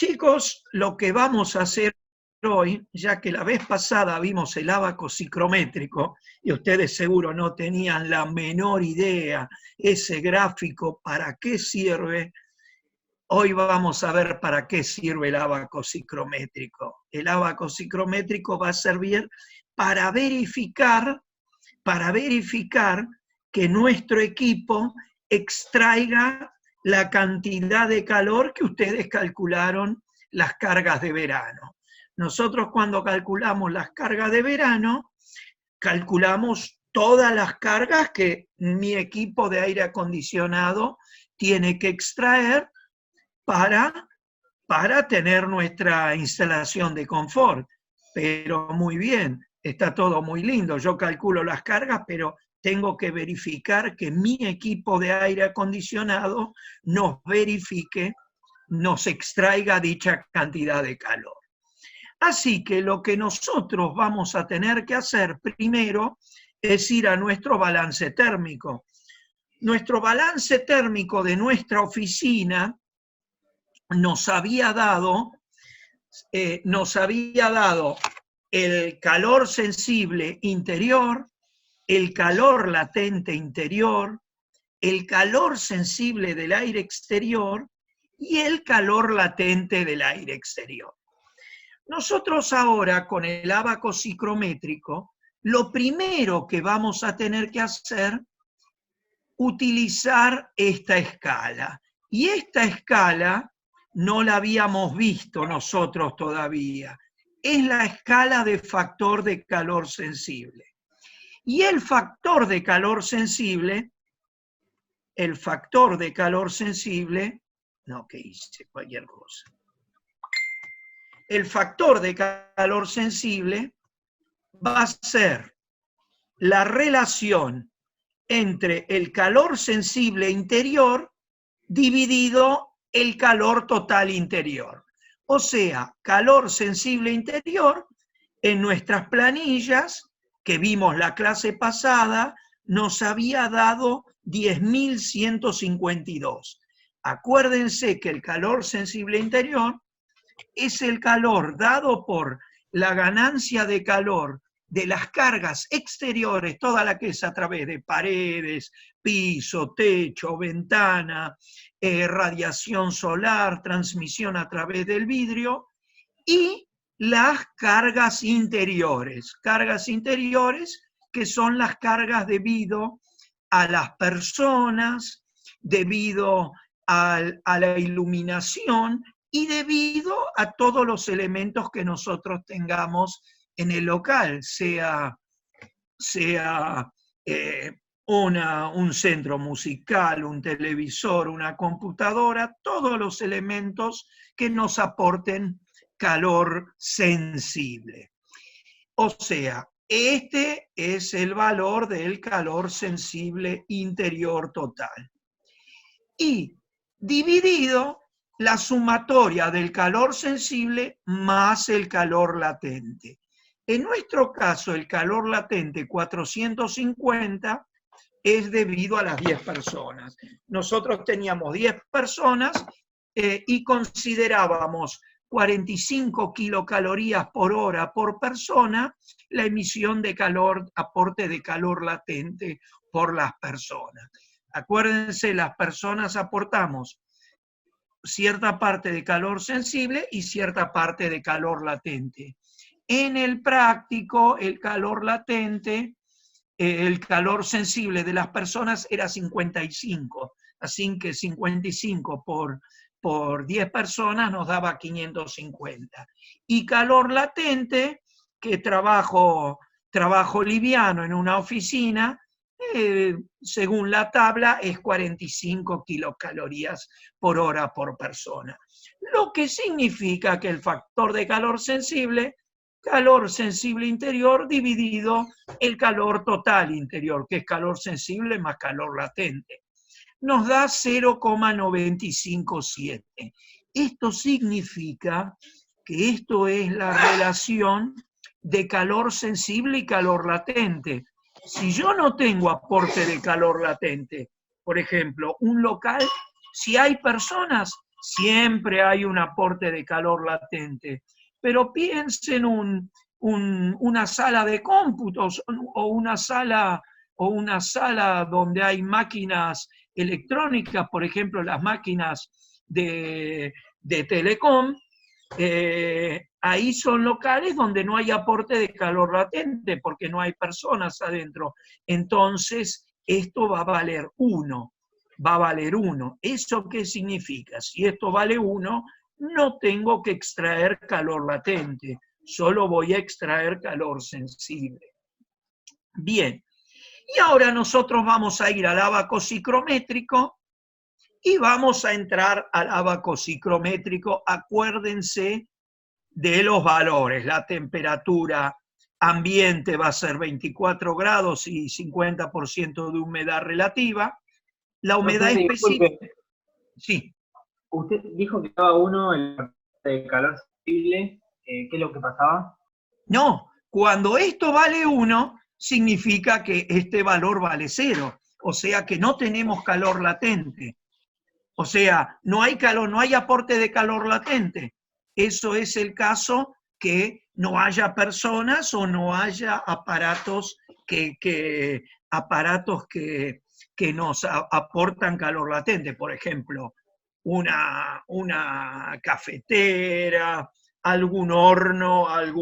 Chicos, lo que vamos a hacer hoy, ya que la vez pasada vimos el ábaco psicométrico y ustedes seguro no tenían la menor idea ese gráfico para qué sirve, hoy vamos a ver para qué sirve el ábaco psicométrico. El ábaco psicométrico va a servir para verificar que nuestro equipo extraiga la cantidad de calor que ustedes calcularon las cargas de verano. Nosotros cuando calculamos las cargas de verano, calculamos todas las cargas que mi equipo de aire acondicionado tiene que extraer para tener nuestra instalación de confort. Pero muy bien, está todo muy lindo, yo calculo las cargas, pero tengo que verificar que mi equipo de aire acondicionado nos verifique, nos extraiga dicha cantidad de calor. Así que lo que nosotros vamos a tener que hacer primero es ir a nuestro balance térmico. Nuestro balance térmico de nuestra oficina nos había dado el calor sensible interior, el calor latente interior, el calor sensible del aire exterior y el calor latente del aire exterior. Nosotros ahora con el ábaco psicométrico, lo primero que vamos a tener que hacer es utilizar esta escala. Y esta escala no la habíamos visto nosotros todavía. Es la escala de factor de calor sensible. Y el factor de calor sensible, no, que hice cualquier cosa. El factor de calor sensible va a ser la relación entre el calor sensible interior dividido el calor total interior. O sea, calor sensible interior, en nuestras planillas, que vimos la clase pasada, nos había dado 10.152. Acuérdense que el calor sensible interior es el calor dado por la ganancia de calor de las cargas exteriores, toda la que es a través de paredes, piso, techo, ventana, radiación solar, transmisión a través del vidrio, y las cargas interiores que son las cargas debido a las personas, debido a la iluminación y debido a todos los elementos que nosotros tengamos en el local, sea un centro musical, un televisor, una computadora, todos los elementos que nos aporten calor sensible. O sea, este es el valor del calor sensible interior total. Y dividido la sumatoria del calor sensible más el calor latente. En nuestro caso, el calor latente 450 es debido a las 10 personas. Nosotros teníamos 10 personas y considerábamos 45 kilocalorías por hora por persona la emisión de calor, aporte de calor latente por las personas. Acuérdense, las personas aportamos cierta parte de calor sensible y cierta parte de calor latente. En el práctico, el calor latente, el calor sensible de las personas era 55, así que 55 por 10 personas nos daba 550. Y calor latente, que trabajo liviano en una oficina, según la tabla, es 45 kilocalorías por hora por persona. Lo que significa que el factor de calor sensible interior dividido el calor total interior, que es calor sensible más calor latente, nos da 0,957. Esto significa que esto es la relación de calor sensible y calor latente. Si yo no tengo aporte de calor latente, por ejemplo, un local, si hay personas, Siempre hay un aporte de calor latente. Pero piensen una sala de cómputos o una sala donde hay máquinas electrónicas, por ejemplo, las máquinas de telecom. Ahí son locales donde no hay aporte de calor latente porque no hay personas adentro. Entonces, esto va a valer 1. Va a valer 1. ¿Eso qué significa? Si esto vale 1, no tengo que extraer calor latente, solo voy a extraer calor sensible. Bien, y ahora nosotros vamos a ir al ábaco psicométrico y vamos a entrar al ábaco psicométrico. Acuérdense de los valores. La temperatura ambiente va a ser 24 grados y 50% de humedad relativa. La humedad específica... Disculpe. Sí. Usted dijo que cada uno el de calor sensible, ¿qué es lo que pasaba? No, cuando esto vale 1, significa que este valor vale 0. O sea que no tenemos calor latente. O sea, no hay calor, no hay aporte de calor latente. Eso es el caso que no haya personas o no haya aparatos que nos aportan calor latente. Por ejemplo, una cafetera, algún horno, al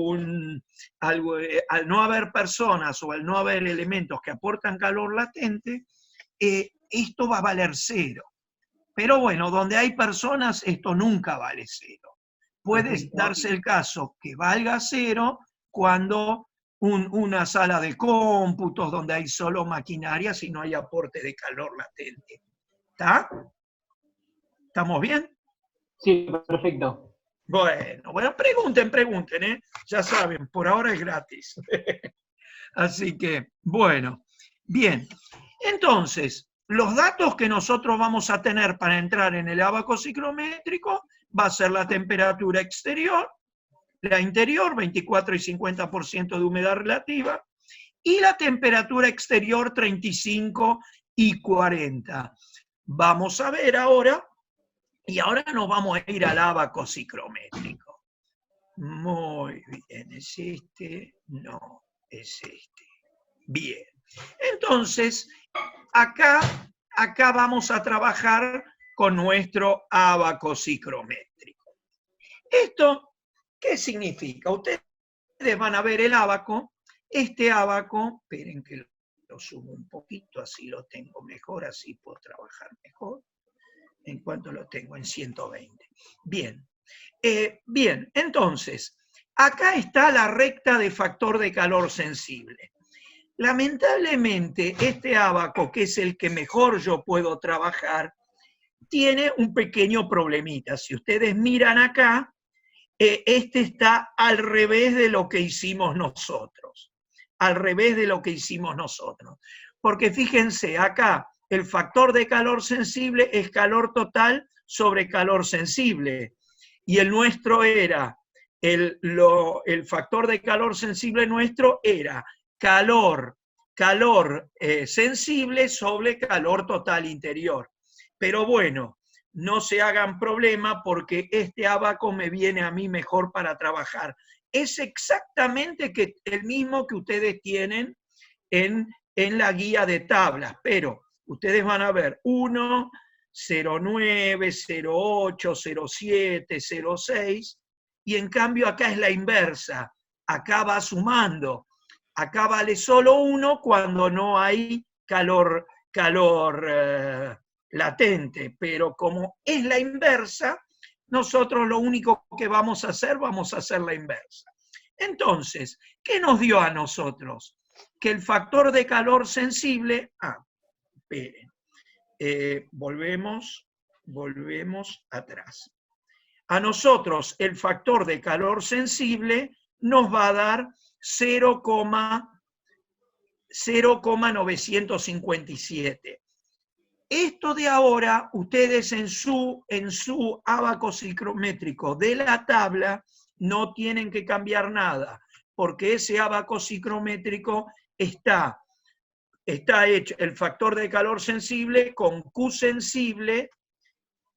no haber personas o al no haber elementos que aportan calor latente, esto va a valer 0. Pero bueno, donde hay personas, esto nunca vale 0. Puede darse el caso que valga 0 cuando una sala de cómputos donde hay solo maquinarias y no hay aporte de calor latente. ¿Está? ¿Estamos bien? Sí, perfecto. Bueno, pregunten, ¿eh? Ya saben, por ahora es gratis. Así que, bueno, bien. Entonces, los datos que nosotros vamos a tener para entrar en el ábaco psicométrico va a ser la temperatura exterior, la interior, 24 y 50% de humedad relativa, y la temperatura exterior, 35 y 40. Vamos a ver ahora, y ahora nos vamos a ir al ábaco psicométrico. Muy bien, ¿es este? No, es este. Bien. Entonces, acá vamos a trabajar con nuestro ábaco psicométrico. ¿Esto qué significa? Ustedes van a ver el ábaco. Este ábaco, esperen que lo subo un poquito, así lo tengo mejor, así puedo trabajar mejor. ¿En cuánto lo tengo? En 120. Bien. Bien, entonces, acá está la recta de factor de calor sensible. Lamentablemente, este ábaco, que es el que mejor yo puedo trabajar, tiene un pequeño problemita. Si ustedes miran acá, este está al revés de lo que hicimos nosotros. Al revés de lo que hicimos nosotros. Porque fíjense, acá el factor de calor sensible es calor total sobre calor sensible. Y el nuestro era, el factor de calor sensible nuestro era calor sensible sobre calor total interior. Pero bueno, no se hagan problema porque este ábaco me viene a mí mejor para trabajar. Es exactamente el mismo que ustedes tienen en la guía de tablas, pero ustedes van a ver 1, 0,9, 0,8, 0,7, 0,6, y en cambio acá es la inversa. Acá va sumando. Acá vale solo 1 cuando no hay calor latente, pero como es la inversa, nosotros lo único que vamos a hacer la inversa. Entonces, ¿qué nos dio a nosotros? Que el factor de calor sensible, esperen, volvemos atrás. A nosotros el factor de calor sensible nos va a dar 0,957. Esto de ahora, ustedes en su ábaco psicométrico de la tabla no tienen que cambiar nada, porque ese ábaco psicométrico está hecho el factor de calor sensible con Q sensible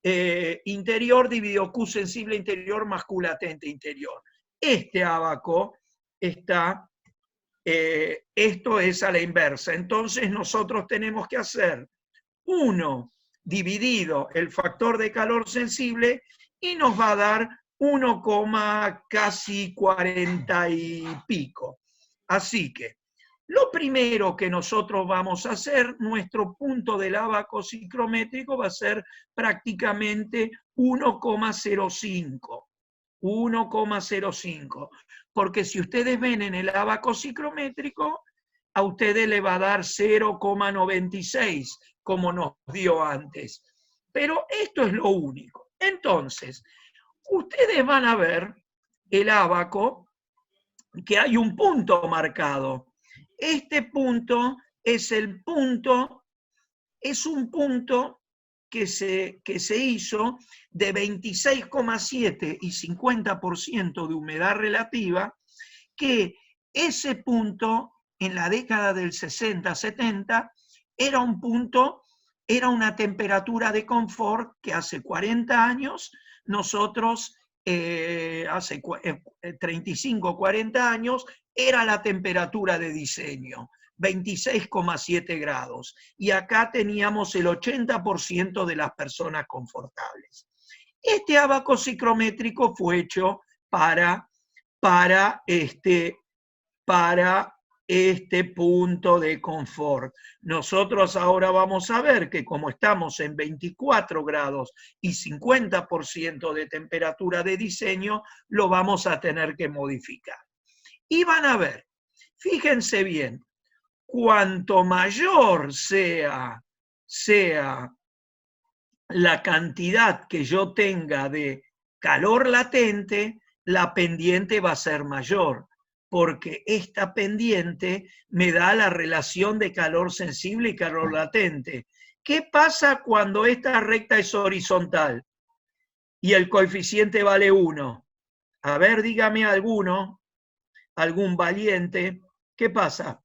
interior dividido Q sensible interior más Q latente interior. Este ábaco está, esto es a la inversa. Entonces nosotros tenemos que hacer 1 dividido el factor de calor sensible y nos va a dar 1, casi 40 y pico. Así que lo primero que nosotros vamos a hacer, nuestro punto del ábaco psicométrico va a ser prácticamente 1,05. 1,05. Porque si ustedes ven en el ábaco psicométrico, a ustedes le va a dar 0,96, como nos dio antes. Pero esto es lo único. Entonces, ustedes van a ver el ábaco que hay un punto marcado. Este punto es el punto, es un punto que se hizo de 26,7 y 50% de humedad relativa, que ese punto en la década del 60-70 era un punto, era una temperatura de confort que hace 40 años nosotros, hace 35 40 años, era la temperatura de diseño, 26,7 grados. Y acá teníamos el 80% de las personas confortables. Este ábaco psicométrico fue hecho para este punto de confort. Nosotros ahora vamos a ver que como estamos en 24 grados y 50% de temperatura de diseño, lo vamos a tener que modificar. Y van a ver, fíjense bien, cuanto mayor sea la cantidad que yo tenga de calor latente, la pendiente va a ser mayor, porque esta pendiente me da la relación de calor sensible y calor latente. ¿Qué pasa cuando esta recta es horizontal y el coeficiente vale 1? A ver, dígame alguno, algún valiente, ¿qué pasa?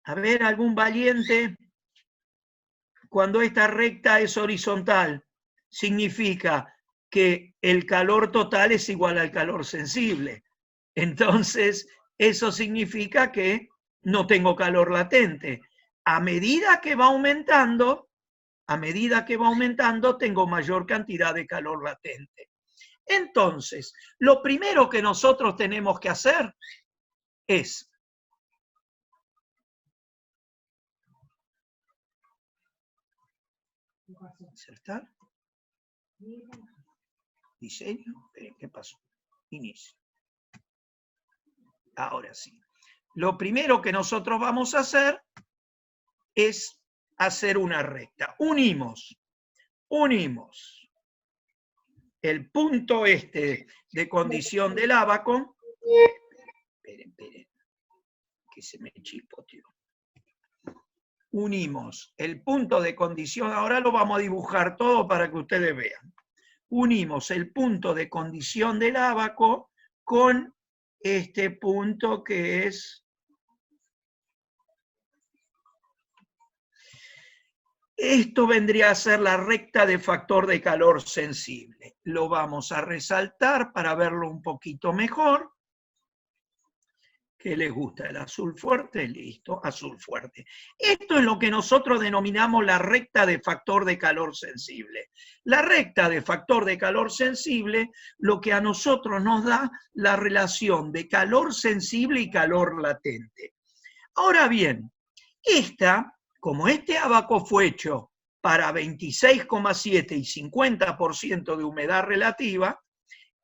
A ver, algún valiente, cuando esta recta es horizontal, significa que el calor total es igual al calor sensible. Entonces, eso significa que no tengo calor latente. A medida que va aumentando, tengo mayor cantidad de calor latente. Entonces, lo primero que nosotros tenemos que hacer es insertar, diseño, ¿qué pasó? Inicio. Ahora sí. Lo primero que nosotros vamos a hacer es hacer una recta. Unimos el punto este de condición del ábaco. Esperen, que se me chispoteó. Unimos el punto de condición, ahora lo vamos a dibujar todo para que ustedes vean. Unimos el punto de condición del ábaco con este punto que es... Esto vendría a ser la recta de factor de calor sensible. Lo vamos a resaltar para verlo un poquito mejor. ¿Qué les gusta? ¿El azul fuerte? Listo, azul fuerte. Esto es lo que nosotros denominamos la recta de factor de calor sensible. La recta de factor de calor sensible, lo que a nosotros nos da la relación de calor sensible y calor latente. Ahora bien, como este ábaco fue hecho para 26,7 y 50% de humedad relativa,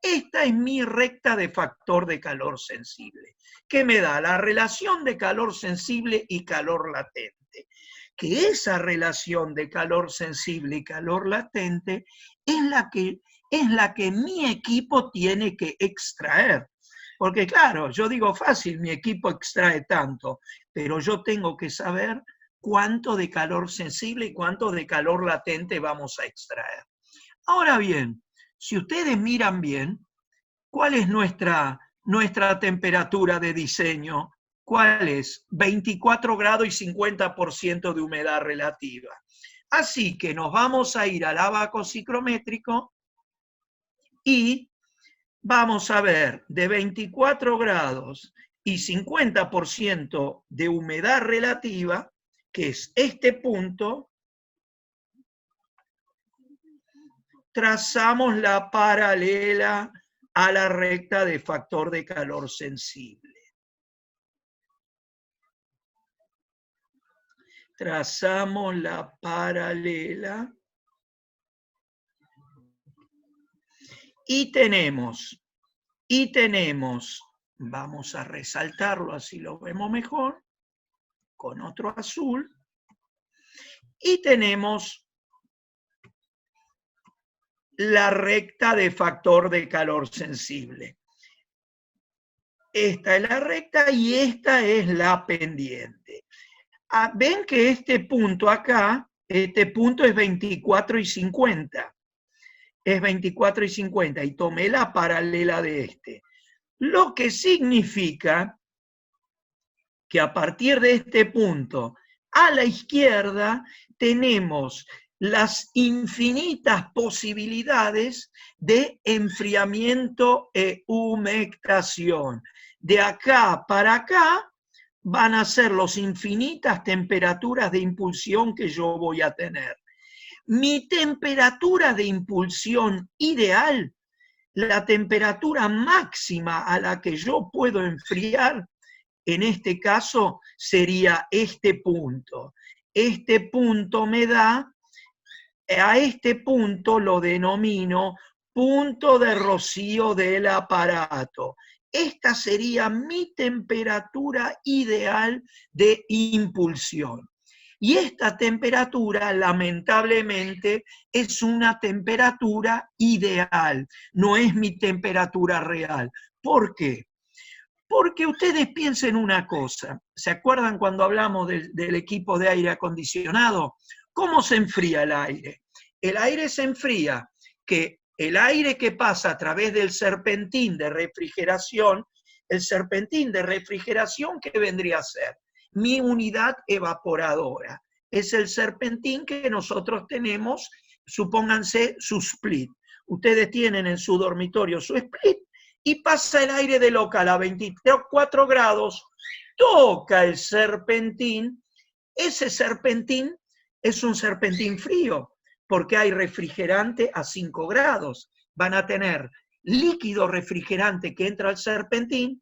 esta es mi recta de factor de calor sensible, que me da la relación de calor sensible y calor latente. Que esa relación de calor sensible y calor latente es la que mi equipo tiene que extraer. Porque claro, yo digo fácil, mi equipo extrae tanto, pero yo tengo que saber cuánto de calor sensible y cuánto de calor latente vamos a extraer. Ahora bien, si ustedes miran bien, ¿cuál es nuestra temperatura de diseño? ¿Cuál es? 24 grados y 50% de humedad relativa. Así que nos vamos a ir al abaco psicométrico y vamos a ver de 24 grados y 50% de humedad relativa, que es este punto, trazamos la paralela a la recta de factor de calor sensible. Trazamos la paralela y tenemos, vamos a resaltarlo así lo vemos mejor, con otro azul, y tenemos la recta de factor de calor sensible. Esta es la recta y esta es la pendiente. Ven que este punto acá, este punto es 24 y 50. Es 24 y 50 y tomé la paralela de este. Lo que significa que a partir de este punto a la izquierda tenemos las infinitas posibilidades de enfriamiento e humectación. De acá para acá van a ser las infinitas temperaturas de impulsión que yo voy a tener. Mi temperatura de impulsión ideal, la temperatura máxima a la que yo puedo enfriar, en este caso sería este punto. Este punto me da, a este punto lo denomino punto de rocío del aparato. Esta sería mi temperatura ideal de impulsión. Y esta temperatura, lamentablemente, es una temperatura ideal, no es mi temperatura real. ¿Por qué? Porque ustedes piensen una cosa, ¿se acuerdan cuando hablamos del equipo de aire acondicionado? ¿Cómo se enfría el aire? El aire se enfría, que el aire que pasa a través del serpentín de refrigeración, el serpentín de refrigeración, ¿qué vendría a ser? Mi unidad evaporadora. Es el serpentín que nosotros tenemos, supónganse su split. Ustedes tienen en su dormitorio su split, y pasa el aire de local a 24 grados, toca el serpentín, ese serpentín es un serpentín frío, porque hay refrigerante a 5 grados. Van a tener líquido refrigerante que entra al serpentín,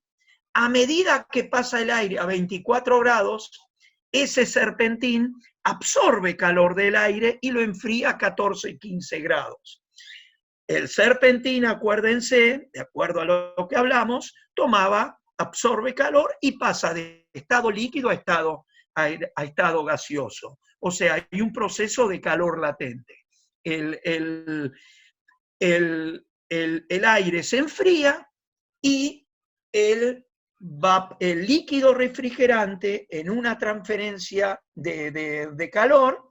a medida que pasa el aire a 24 grados, ese serpentín absorbe calor del aire y lo enfría a 14 y 15 grados. El serpentín, acuérdense, de acuerdo a lo que hablamos, absorbe calor y pasa de estado líquido a estado gaseoso. O sea, hay un proceso de calor latente. El aire se enfría y el líquido refrigerante, en una transferencia de calor,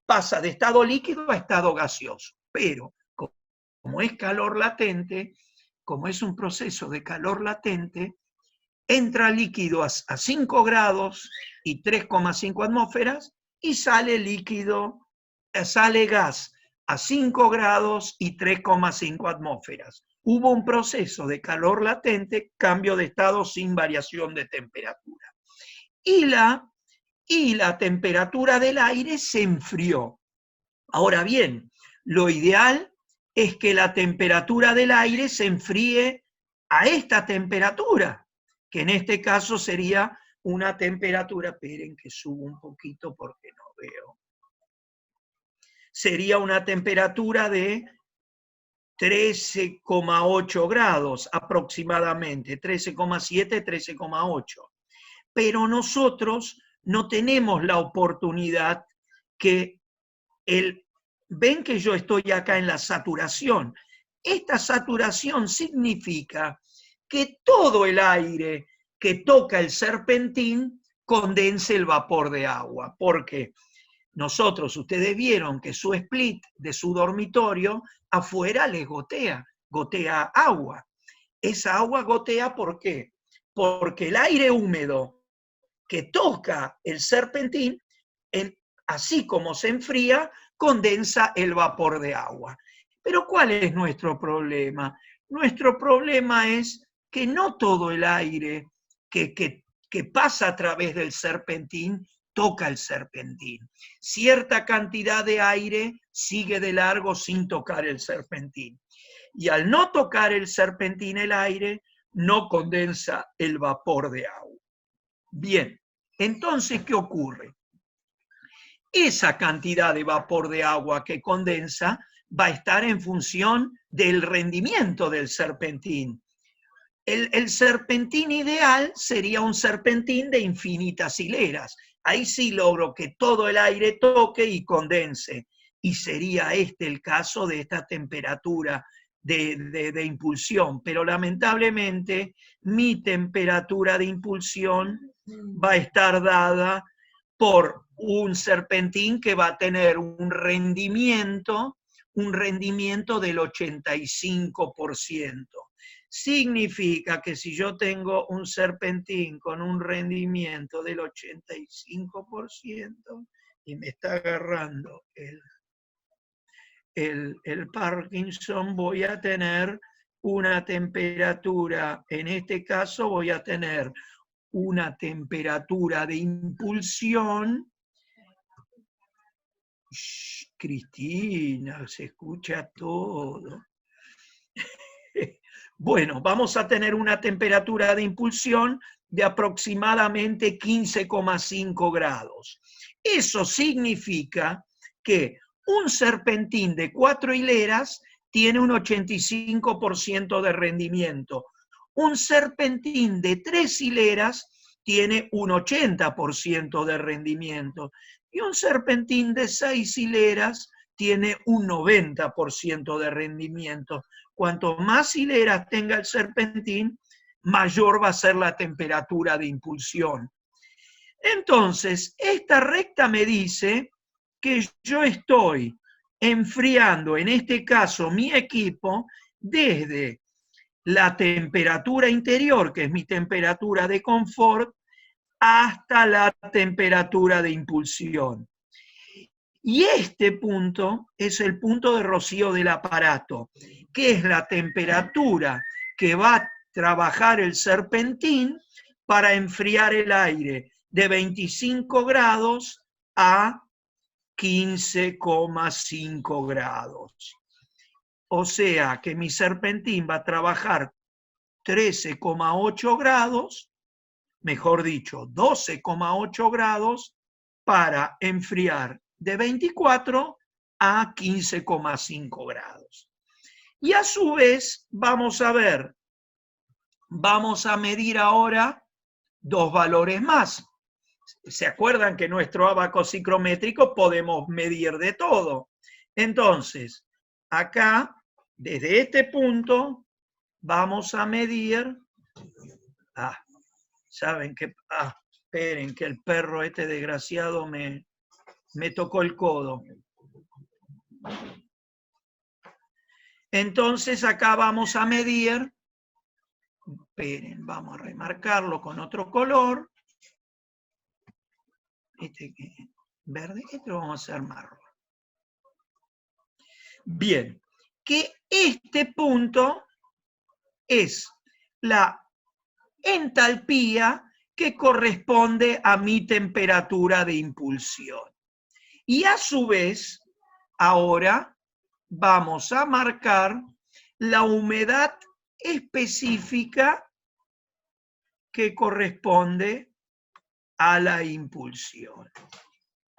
pasa de estado líquido a estado gaseoso. Pero como es calor latente, como es un proceso de calor latente, entra líquido a 5 grados y 3,5 atmósferas y sale gas a 5 grados y 3,5 atmósferas. Hubo un proceso de calor latente, cambio de estado sin variación de temperatura. Y la temperatura del aire se enfrió. Ahora bien, lo ideal es que la temperatura del aire se enfríe a esta temperatura, que en este caso sería una temperatura, esperen que subo un poquito porque no veo, sería una temperatura de 13,8 grados aproximadamente, 13,7, 13,8. Pero nosotros no tenemos la oportunidad que ven que yo estoy acá en la saturación. Esta saturación significa que todo el aire que toca el serpentín condense el vapor de agua. Porque nosotros, ustedes vieron que su split de su dormitorio afuera les gotea agua. Esa agua gotea, ¿por qué? Porque el aire húmedo que toca el serpentín, así como se enfría, condensa el vapor de agua. Pero ¿cuál es nuestro problema? Nuestro problema es que no todo el aire que pasa a través del serpentín toca el serpentín. Cierta cantidad de aire sigue de largo sin tocar el serpentín. Y al no tocar el serpentín el aire, no condensa el vapor de agua. Bien, entonces, ¿qué ocurre? Esa cantidad de vapor de agua que condensa va a estar en función del rendimiento del serpentín. El serpentín ideal sería un serpentín de infinitas hileras. Ahí sí logro que todo el aire toque y condense. Y sería este el caso de esta temperatura de impulsión. Pero lamentablemente mi temperatura de impulsión va a estar dada por un serpentín que va a tener un rendimiento del 85%. Significa que si yo tengo un serpentín con un rendimiento del 85% y me está agarrando el Parkinson, voy a tener una temperatura, en este caso voy a tener una temperatura de impulsión. Shh, Cristina, se escucha todo. Bueno, vamos a tener una temperatura de impulsión de aproximadamente 15,5 grados. Eso significa que un serpentín de 4 hileras tiene un 85% de rendimiento. Un serpentín de 3 hileras tiene un 80% de rendimiento. Y un serpentín de 6 hileras tiene un 90% de rendimiento. Cuanto más hileras tenga el serpentín, mayor va a ser la temperatura de impulsión. Entonces, esta recta me dice que yo estoy enfriando, en este caso, mi equipo, desde la temperatura interior, que es mi temperatura de confort, hasta la temperatura de impulsión. Y este punto es el punto de rocío del aparato, que es la temperatura que va a trabajar el serpentín para enfriar el aire de 25 grados a 15,5 grados. O sea que mi serpentín va a trabajar 13,8 grados, mejor dicho, 12,8 grados para enfriar de 24 a 15,5 grados. Y a su vez vamos a medir ahora dos valores más. ¿Se acuerdan que nuestro abaco psicométrico podemos medir de todo? Entonces, acá, desde este punto, vamos a medir... saben que... esperen, que el perro este desgraciado me tocó el codo. Entonces acá vamos a medir, esperen, vamos a remarcarlo con otro color. Este verde, este lo vamos a hacer marrón. Bien, que este punto es la entalpía que corresponde a mi temperatura de impulsión. Y a su vez, ahora vamos a marcar la humedad específica que corresponde a la impulsión.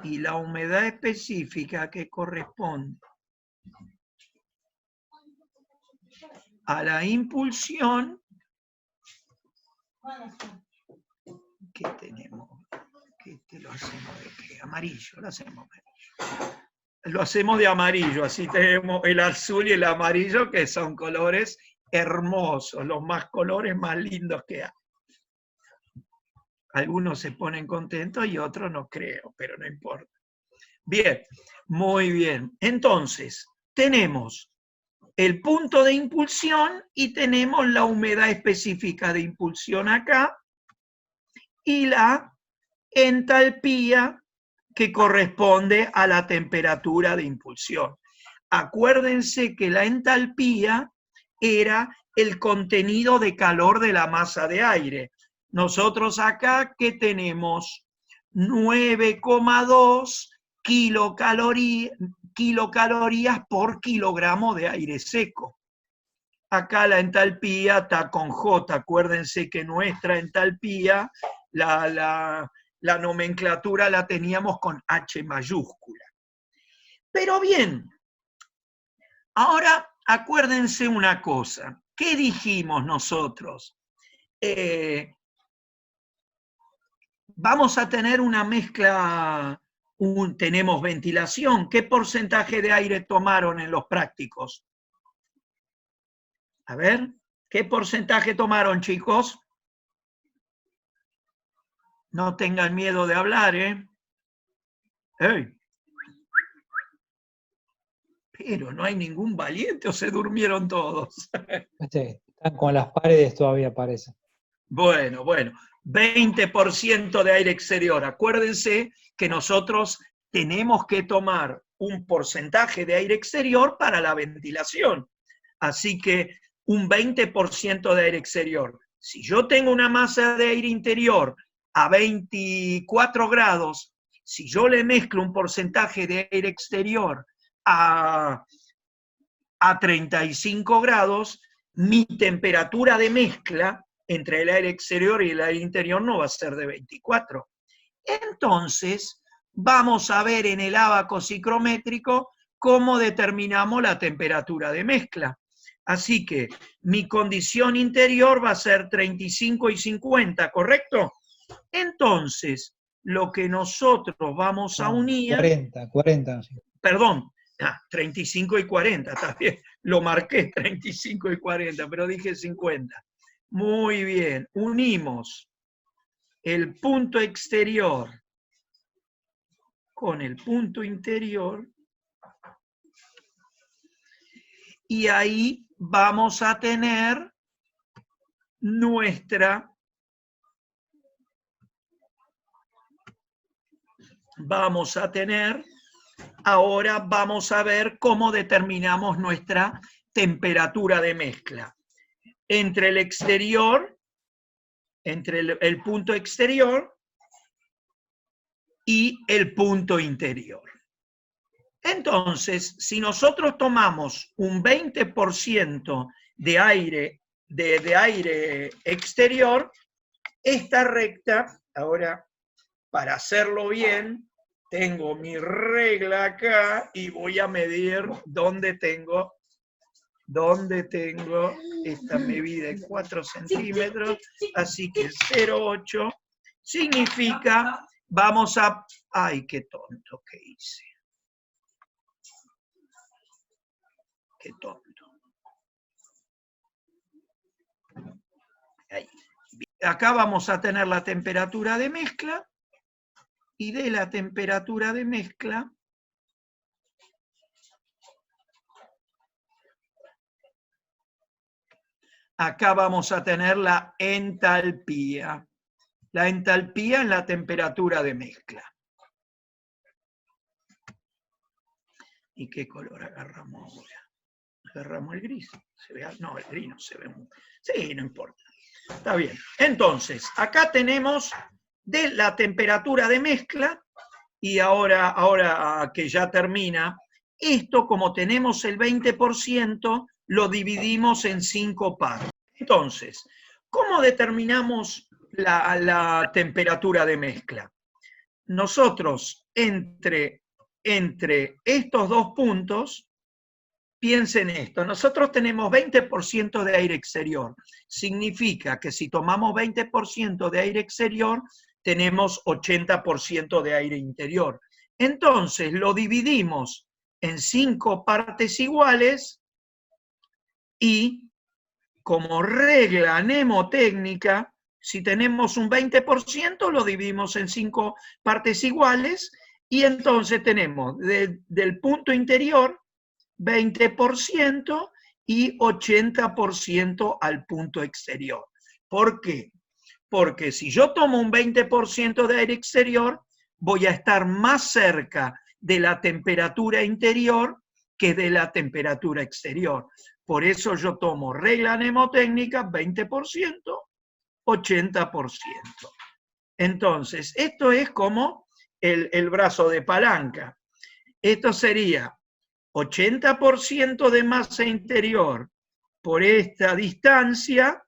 Y la humedad específica que corresponde a la impulsión, ¿qué tenemos? ¿Qué lo hacemos de qué? Amarillo, lo hacemos amarillo. Lo hacemos de amarillo, así tenemos el azul y el amarillo, que son colores hermosos, los más colores más lindos que hay. Algunos se ponen contentos y otros no creo, pero no importa. Bien, muy bien. Entonces, tenemos el punto de impulsión y tenemos la humedad específica de impulsión acá y la entalpía que corresponde a la temperatura de impulsión. Acuérdense que la entalpía era el contenido de calor de la masa de aire. Nosotros acá, ¿qué tenemos? 9,2 kilocalorías por kilogramo de aire seco. Acá la entalpía está con J. Acuérdense que nuestra entalpía, la nomenclatura la teníamos con H mayúscula. Pero bien, ahora acuérdense una cosa. ¿Qué dijimos nosotros? Vamos a tener una mezcla, tenemos ventilación. ¿Qué porcentaje de aire tomaron en los prácticos? A ver, ¿qué porcentaje tomaron, chicos? No tengan miedo de hablar, ¿eh? ¡Ey! Pero no hay ningún valiente o se durmieron todos. Están con las paredes todavía, parece. Bueno, 20% de aire exterior. Acuérdense que nosotros tenemos que tomar un porcentaje de aire exterior para la ventilación. Así que un 20% de aire exterior. Si yo tengo una masa de aire interior a 24 grados, si yo le mezclo un porcentaje de aire exterior a 35 grados, mi temperatura de mezcla entre el aire exterior y el aire interior no va a ser de 24. Entonces, vamos a ver en el ábaco psicométrico cómo determinamos la temperatura de mezcla. Así que mi condición interior va a ser 35 y 50, ¿correcto? Entonces, lo que nosotros vamos a unir... 40. Perdón, 35 y 40, está bien. Lo marqué 35 y 40, pero dije 50. Muy bien, unimos el punto exterior con el punto interior y ahí vamos a tener nuestra... Ahora vamos a ver cómo determinamos nuestra temperatura de mezcla. Entre el exterior, entre el punto exterior y el punto interior. Entonces, si nosotros tomamos un 20% de aire exterior, esta recta, ahora para hacerlo bien, tengo mi regla acá y voy a medir dónde tengo esta medida de 4 centímetros, así que 0,8 significa, vamos a... ¡Ay, qué tonto que hice! ¡Qué tonto! Ahí. Acá vamos a tener la temperatura de mezcla, y de la temperatura de mezcla acá vamos a tener la entalpía. La entalpía en la temperatura de mezcla. ¿Y qué color agarramos ahora? Agarramos el gris. ¿Se ve? No, el gris no se ve. Sí, no importa. Está bien. Entonces, acá tenemos de la temperatura de mezcla y ahora que ya termina, esto como tenemos el 20%, lo dividimos en 5 partes. Entonces, ¿cómo determinamos la temperatura de mezcla? Nosotros, entre estos dos puntos, piensen esto, nosotros tenemos 20% de aire exterior. Significa que si tomamos 20% de aire exterior, tenemos 80% de aire interior. Entonces, lo dividimos en 5 partes iguales y, como regla mnemotécnica, si tenemos un 20%, lo dividimos en 5 partes iguales y entonces tenemos del punto interior 20% y 80% al punto exterior. ¿Por qué? Porque si yo tomo un 20% de aire exterior, voy a estar más cerca de la temperatura interior que de la temperatura exterior. Por eso yo tomo regla mnemotécnica 20%, 80%. Entonces, esto es como el brazo de palanca. Esto sería 80% de masa interior por esta distancia,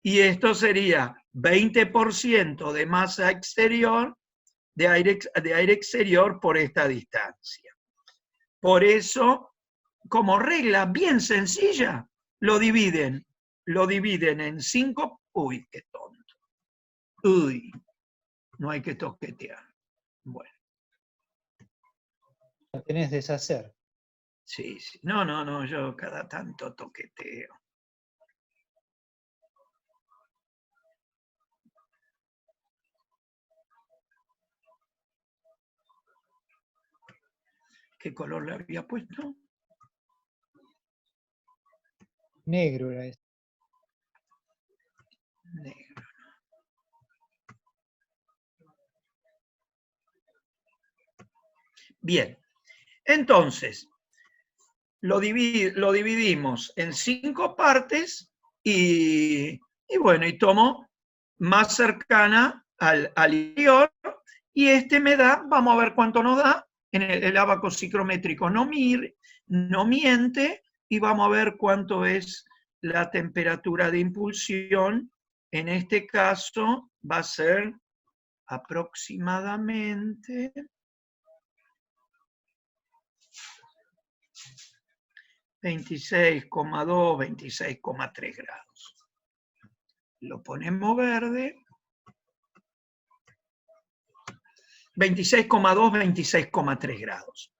y esto sería 20% de masa exterior, de aire exterior por esta distancia. Por eso, como regla bien sencilla, lo dividen en 5. Uy, qué tonto. Uy, no hay que toquetear. Bueno. Lo tenés que deshacer. Sí, sí. No, yo cada tanto toqueteo. ¿Qué color le había puesto? Negro era eso. Negro. Bien, entonces, lo dividimos en 5 partes y bueno, y tomo más cercana al interior, y este me da, vamos a ver cuánto nos da, en el ábaco psicométrico no miente, y vamos a ver cuánto es la temperatura de impulsión. En este caso va a ser aproximadamente 26,2, 26,3 grados. Lo ponemos verde. 26,2, 26,3 grados.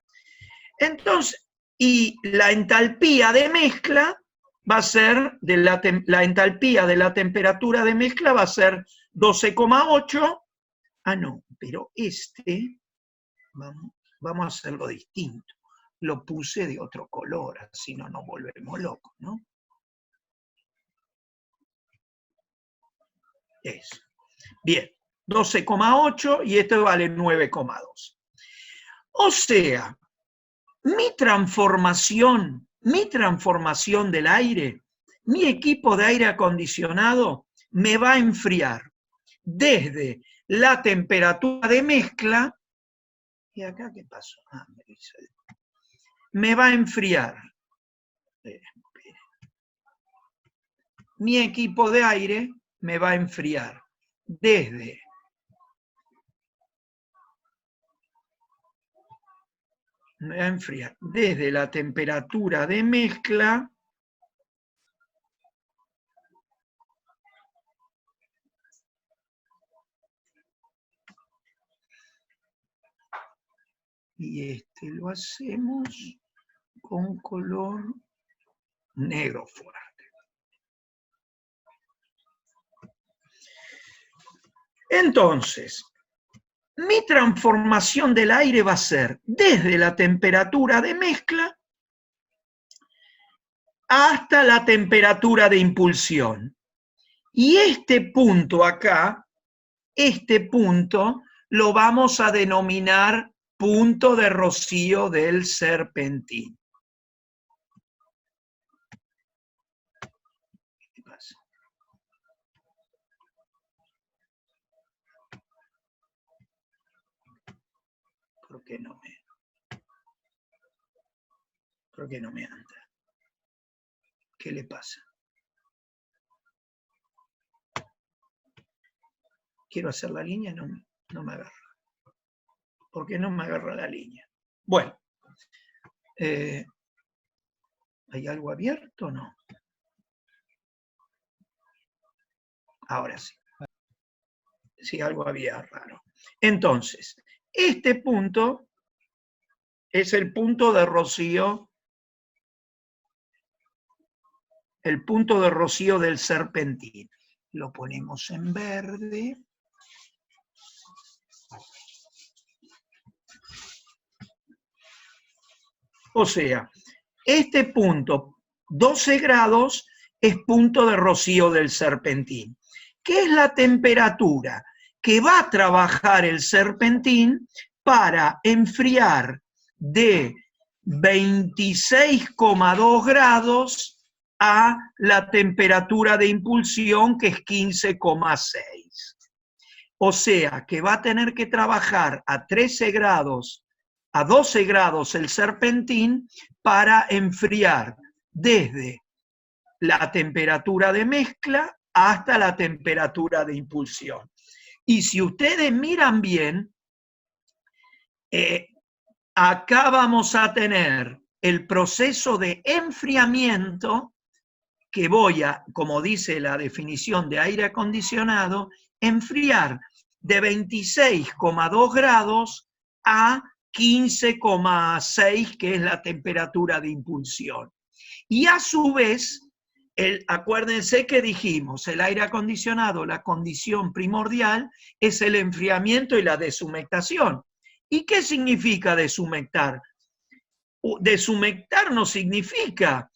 Entonces, y la entalpía de mezcla va a ser, la entalpía de la temperatura de mezcla va a ser 12,8. Ah, no, pero vamos a hacerlo distinto. Lo puse de otro color, así no nos volvemos locos, ¿no? Eso. Bien, 12,8 y esto vale 9,2. O sea, mi transformación del aire, mi equipo de aire acondicionado me va a enfriar desde la temperatura de mezcla. ¿Y acá qué pasó? Me va a enfriar. Mi equipo de aire me va a enfriar desde la temperatura de mezcla y lo hacemos con color negro fuerte. Entonces, mi transformación del aire va a ser desde la temperatura de mezcla hasta la temperatura de impulsión. Y este punto acá, lo vamos a denominar punto de rocío del serpentín. ¿Qué pasa? ¿Por qué no me anda? ¿Qué le pasa? Quiero hacer la línea, no me agarra. ¿Por qué no me agarra la línea? Bueno, ¿hay algo abierto o no? Ahora sí. Sí, algo había raro. Entonces, este punto es el punto de rocío, del serpentín. Lo ponemos en verde. O sea, este punto, 12 grados, es punto de rocío del serpentín. ¿Qué es la temperatura que va a trabajar el serpentín para enfriar de 26,2 grados a la temperatura de impulsión, que es 15,6. O sea, que va a tener que trabajar a 13 grados, a 12 grados el serpentín para enfriar desde la temperatura de mezcla hasta la temperatura de impulsión. Y si ustedes miran bien, acá vamos a tener el proceso de enfriamiento que voy a, como dice la definición de aire acondicionado, enfriar de 26,2 grados a 15,6, que es la temperatura de impulsión. Y a su vez, acuérdense que dijimos, el aire acondicionado, la condición primordial es el enfriamiento y la deshumectación. ¿Y qué significa deshumectar? Deshumectar no significa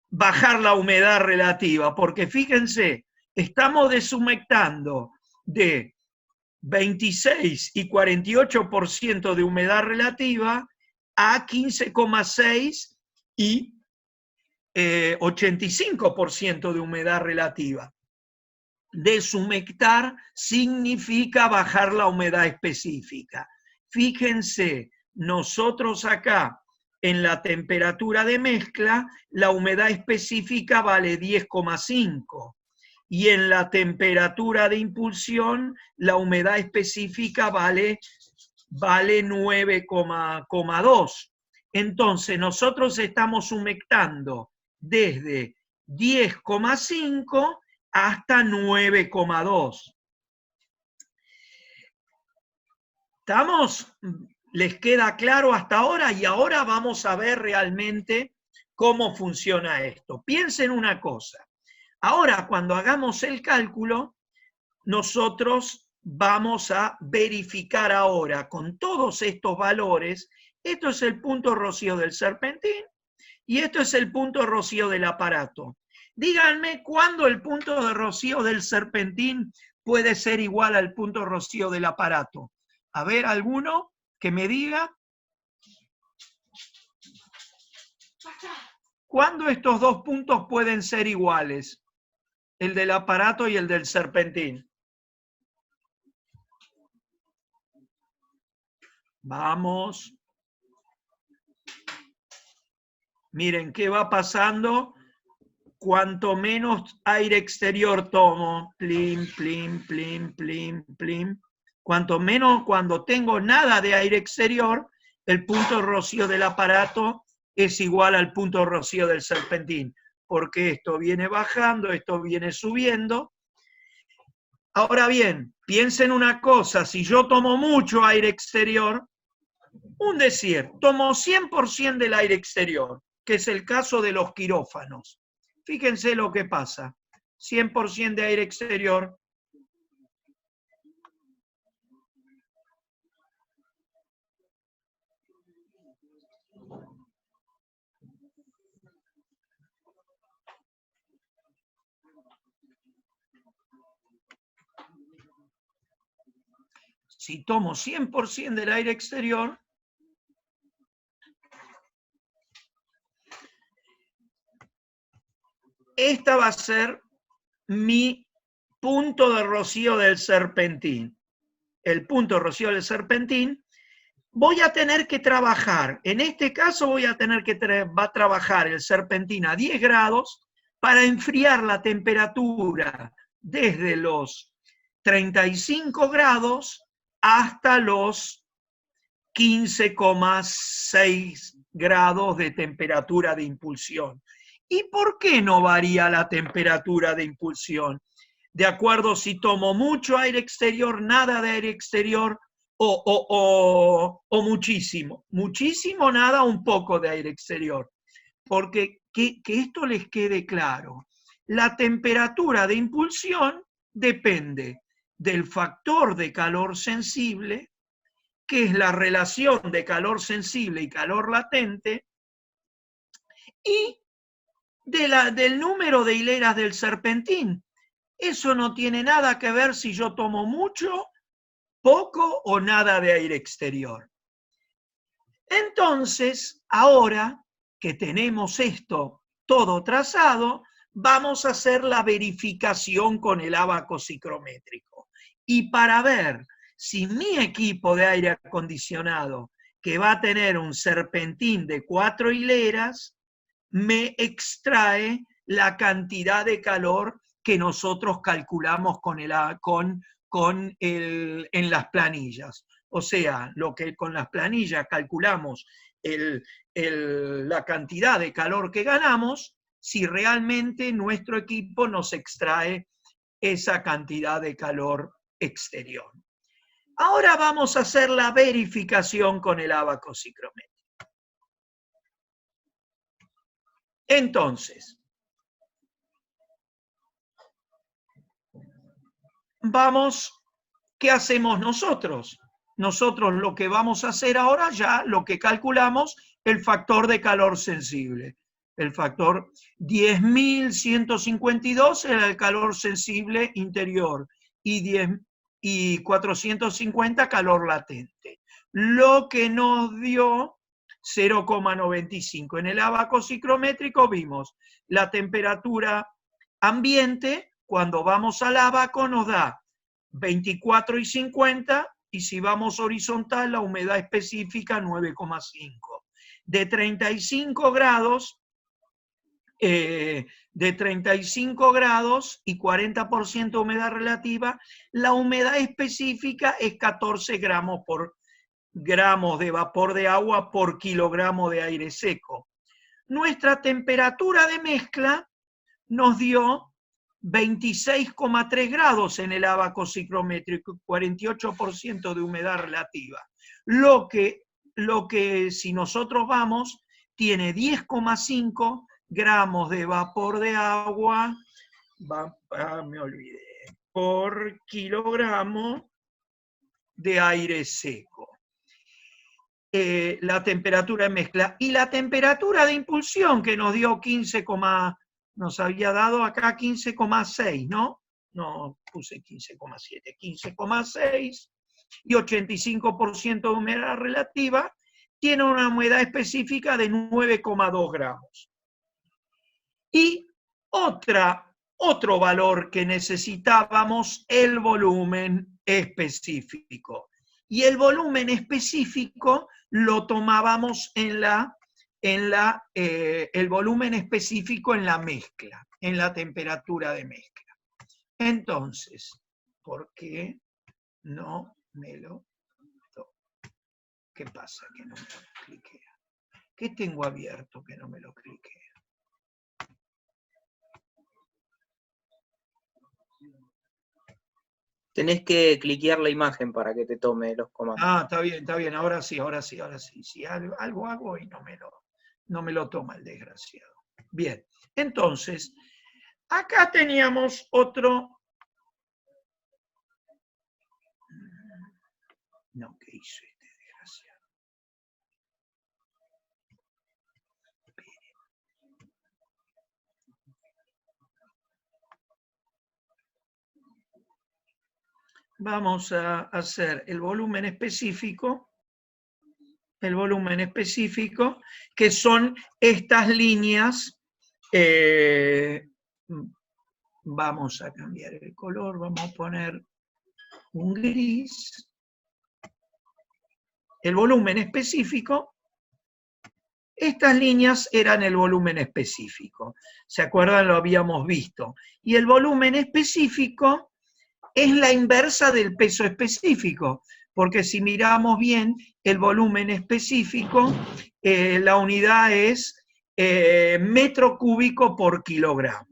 bajar la humedad relativa, porque fíjense, estamos deshumectando de 26 y 48% de humedad relativa a 15,6 y 85% de humedad relativa. Deshumectar significa bajar la humedad específica. Fíjense, nosotros acá en la temperatura de mezcla, la humedad específica vale 10,5 y en la temperatura de impulsión, la humedad específica vale 9,2. Entonces, nosotros estamos humectando desde 10,5 hasta 9,2. ¿Estamos? ¿Les queda claro hasta ahora? Y ahora vamos a ver realmente cómo funciona esto. Piensen una cosa. Ahora, cuando hagamos el cálculo, nosotros vamos a verificar ahora con todos estos valores. Esto es el punto rocío del serpentín y esto es el punto rocío del aparato. Díganme cuándo el punto de rocío del serpentín puede ser igual al punto rocío del aparato. A ver, ¿alguno que me diga? ¿Cuándo estos dos puntos pueden ser iguales? El del aparato y el del serpentín. Vamos. Miren, ¿qué va pasando? Cuanto menos aire exterior tomo, plim, plim, plim, plim, plim. Cuanto menos, cuando tengo nada de aire exterior, el punto rocío del aparato es igual al punto rocío del serpentín, porque esto viene bajando, esto viene subiendo. Ahora bien, piensen una cosa, si yo tomo mucho aire exterior, un decir, tomo 100% del aire exterior, que es el caso de los quirófanos. Fíjense lo que pasa, 100% de aire exterior. Si tomo 100% del aire exterior, esta va a ser mi punto de rocío del serpentín. El punto de rocío del serpentín, voy a tener que trabajar, en este caso voy a tener que va a trabajar el serpentín a 10 grados para enfriar la temperatura desde los 35 grados hasta los 15,6 grados de temperatura de impulsión. ¿Y por qué no varía la temperatura de impulsión? De acuerdo si tomo mucho aire exterior, nada de aire exterior o muchísimo. Muchísimo, nada, un poco de aire exterior. Porque que esto les quede claro. La temperatura de impulsión depende del factor de calor sensible, que es la relación de calor sensible y calor latente, y del número de hileras del serpentín. Eso no tiene nada que ver si yo tomo mucho, poco o nada de aire exterior. Entonces, ahora que tenemos esto todo trazado, vamos a hacer la verificación con el ábaco psicométrico. Y para ver si mi equipo de aire acondicionado, que va a tener un serpentín de 4 hileras, me extrae la cantidad de calor que nosotros calculamos en las planillas. O sea, lo que con las planillas calculamos la cantidad de calor que ganamos, si realmente nuestro equipo nos extrae esa cantidad de calor exterior. Ahora vamos a hacer la verificación con el ábaco psicométrico. Entonces, ¿qué hacemos nosotros? Nosotros lo que vamos a hacer ahora ya, lo que calculamos, el factor de calor sensible. El factor 10.152 era el calor sensible interior y 450 calor latente. Lo que nos dio 0,95. En el ábaco psicométrico vimos la temperatura ambiente, cuando vamos al ábaco nos da 24,50 y si vamos horizontal la humedad específica 9,5. De 35 grados y 40% humedad relativa, la humedad específica es 14 gramos de vapor de agua por kilogramo de aire seco. Nuestra temperatura de mezcla nos dio 26,3 grados en el ábaco psicométrico, 48% de humedad relativa. Lo que si nosotros vamos, tiene 10,5 gramos de vapor de agua, por kilogramo de aire seco. La temperatura de mezcla y la temperatura de impulsión que nos dio nos había dado acá 15,6, ¿no? No, puse 15,7, 15,6 y 85% de humedad relativa, tiene una humedad específica de 9,2 gramos. Y otro valor que necesitábamos, el volumen específico. Y el volumen específico lo tomábamos el volumen específico en la mezcla, en la temperatura de mezcla. Entonces, ¿por qué no me lo tomo? ¿Qué pasa que no me lo cliquea? ¿Qué tengo abierto que no me lo cliquea? Tenés que cliquear la imagen para que te tome los comandos. Ah, está bien, ahora sí. Sí, algo hago y no me lo toma el desgraciado. Bien, entonces, acá teníamos otro. No, ¿qué hizo este desgraciado? Vamos a hacer el volumen específico, que son estas líneas. Vamos a cambiar el color, vamos a poner un gris. El volumen específico, estas líneas eran el volumen específico. ¿Se acuerdan? Lo habíamos visto. Y el volumen específico es la inversa del peso específico, porque si miramos bien el volumen específico, la unidad es metro cúbico por kilogramo.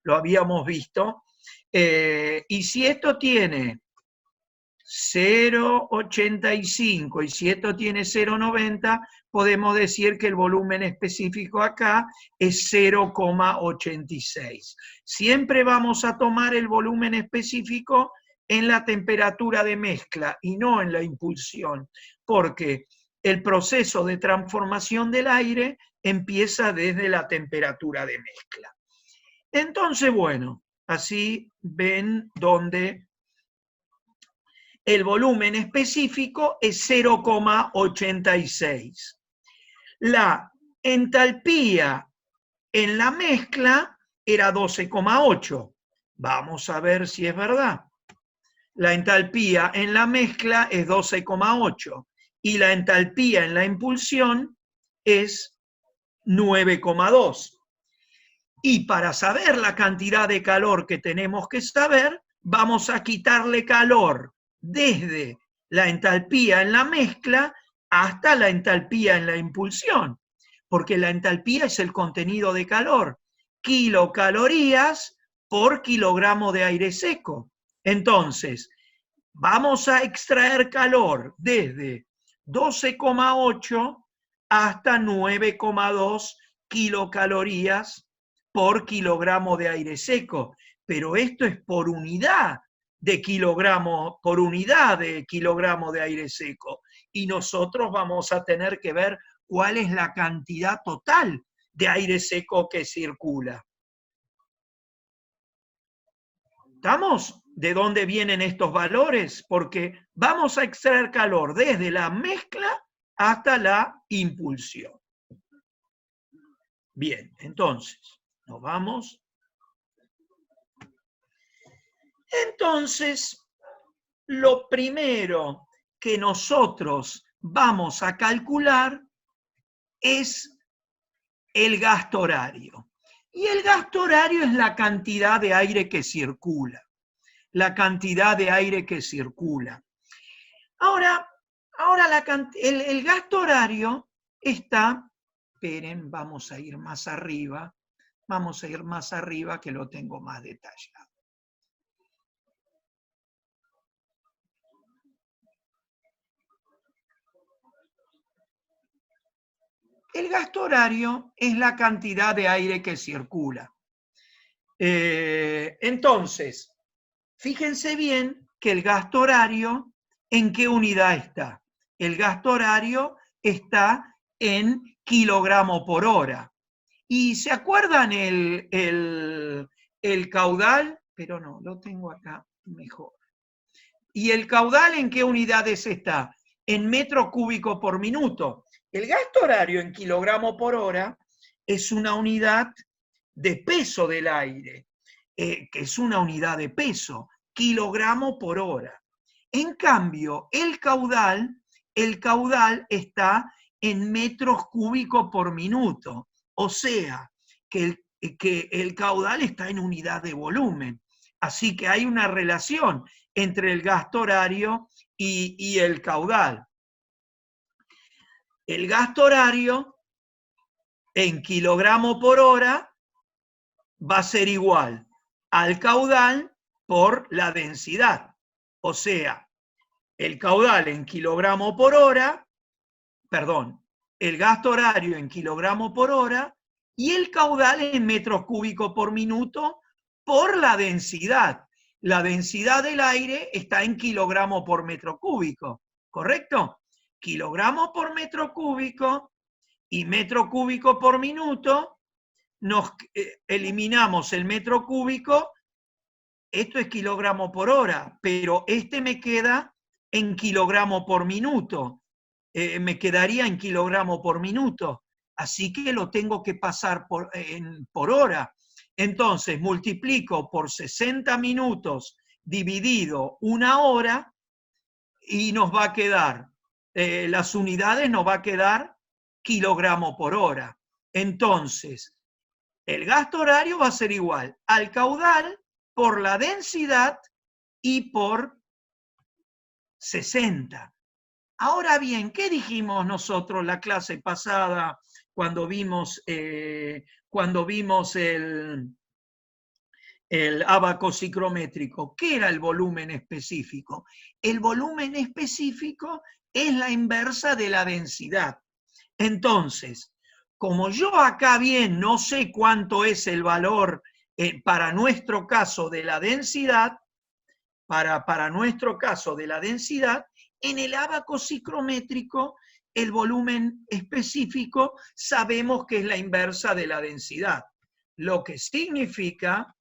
Lo habíamos visto. Y si esto tiene 0,85 y si esto tiene 0,90, podemos decir que el volumen específico acá es 0,86. Siempre vamos a tomar el volumen específico en la temperatura de mezcla y no en la impulsión, porque el proceso de transformación del aire empieza desde la temperatura de mezcla. Entonces, bueno, Así ven donde el volumen específico es 0,86. La entalpía en la mezcla era 12,8. Vamos a ver si es verdad. La entalpía en la mezcla es 12,8 y la entalpía en la impulsión es 9,2. Y para saber la cantidad de calor que tenemos que saber, vamos a quitarle calor desde la entalpía en la mezcla hasta la entalpía en la impulsión, porque la entalpía es el contenido de calor, kilocalorías por kilogramo de aire seco. Entonces, vamos a extraer calor desde 12,8 hasta 9,2 kilocalorías por kilogramo de aire seco, pero esto es por unidad de kilogramo, por unidad de kilogramo de aire seco, y nosotros vamos a tener que ver cuál es la cantidad total de aire seco que circula. ¿Estamos? ¿De dónde vienen estos valores? Porque vamos a extraer calor desde la mezcla hasta la impulsión. Bien, entonces, nos vamos. Entonces, lo primero que nosotros vamos a calcular es el gasto horario. Y el gasto horario es la cantidad de aire que circula. La cantidad de aire que circula. Ahora el gasto horario está, esperen, vamos a ir más arriba que lo tengo más detallado. El gasto horario es la cantidad de aire que circula. Entonces, fíjense bien que el gasto horario, ¿en qué unidad está? El gasto horario está en kilogramo por hora. ¿Y se acuerdan el caudal? Pero no, lo tengo acá mejor. ¿Y el caudal en qué unidades está? En metro cúbico por minuto. El gasto horario en kilogramo por hora es una unidad de peso del aire, que es una unidad de peso, kilogramo por hora. En cambio, el caudal está en metros cúbicos por minuto, o sea, que el caudal está en unidad de volumen. Así que hay una relación entre el gasto horario y el caudal. El gasto horario en kilogramo por hora va a ser igual al caudal por la densidad. O sea, el caudal en kilogramo por hora, el gasto horario en kilogramo por hora y el caudal en metros cúbicos por minuto por la densidad. La densidad del aire está en kilogramo por metro cúbico, ¿correcto? Kilogramo por metro cúbico y metro cúbico por minuto, nos eliminamos el metro cúbico, esto es kilogramo por hora, pero este me queda en kilogramo por minuto, me quedaría en kilogramo por minuto, así que lo tengo que pasar por hora. Entonces multiplico por 60 minutos dividido una hora y nos va a quedar, las unidades nos va a quedar kilogramo por hora. Entonces, el gasto horario va a ser igual al caudal por la densidad y por 60. Ahora bien, ¿qué dijimos nosotros la clase pasada cuando vimos el ábaco psicométrico? ¿Qué era el volumen específico? El volumen específico es la inversa de la densidad. Entonces, como yo acá bien no sé cuánto es el valor para nuestro caso de la densidad, para nuestro caso de la densidad, en el ábaco psicométrico, el volumen específico sabemos que es la inversa de la densidad, lo que significa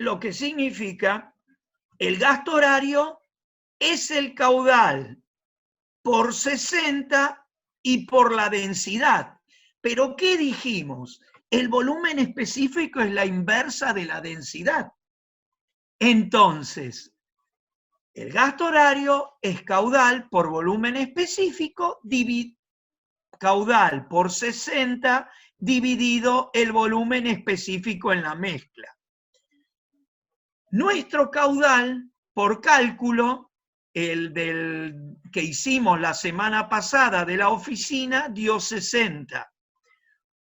lo que significa el gasto horario es el caudal por 60 y por la densidad. Pero ¿qué dijimos? El volumen específico es la inversa de la densidad. Entonces, el gasto horario es caudal por volumen específico, caudal por 60 dividido el volumen específico en la mezcla. Nuestro caudal, por cálculo, el que hicimos la semana pasada de la oficina, dio 60.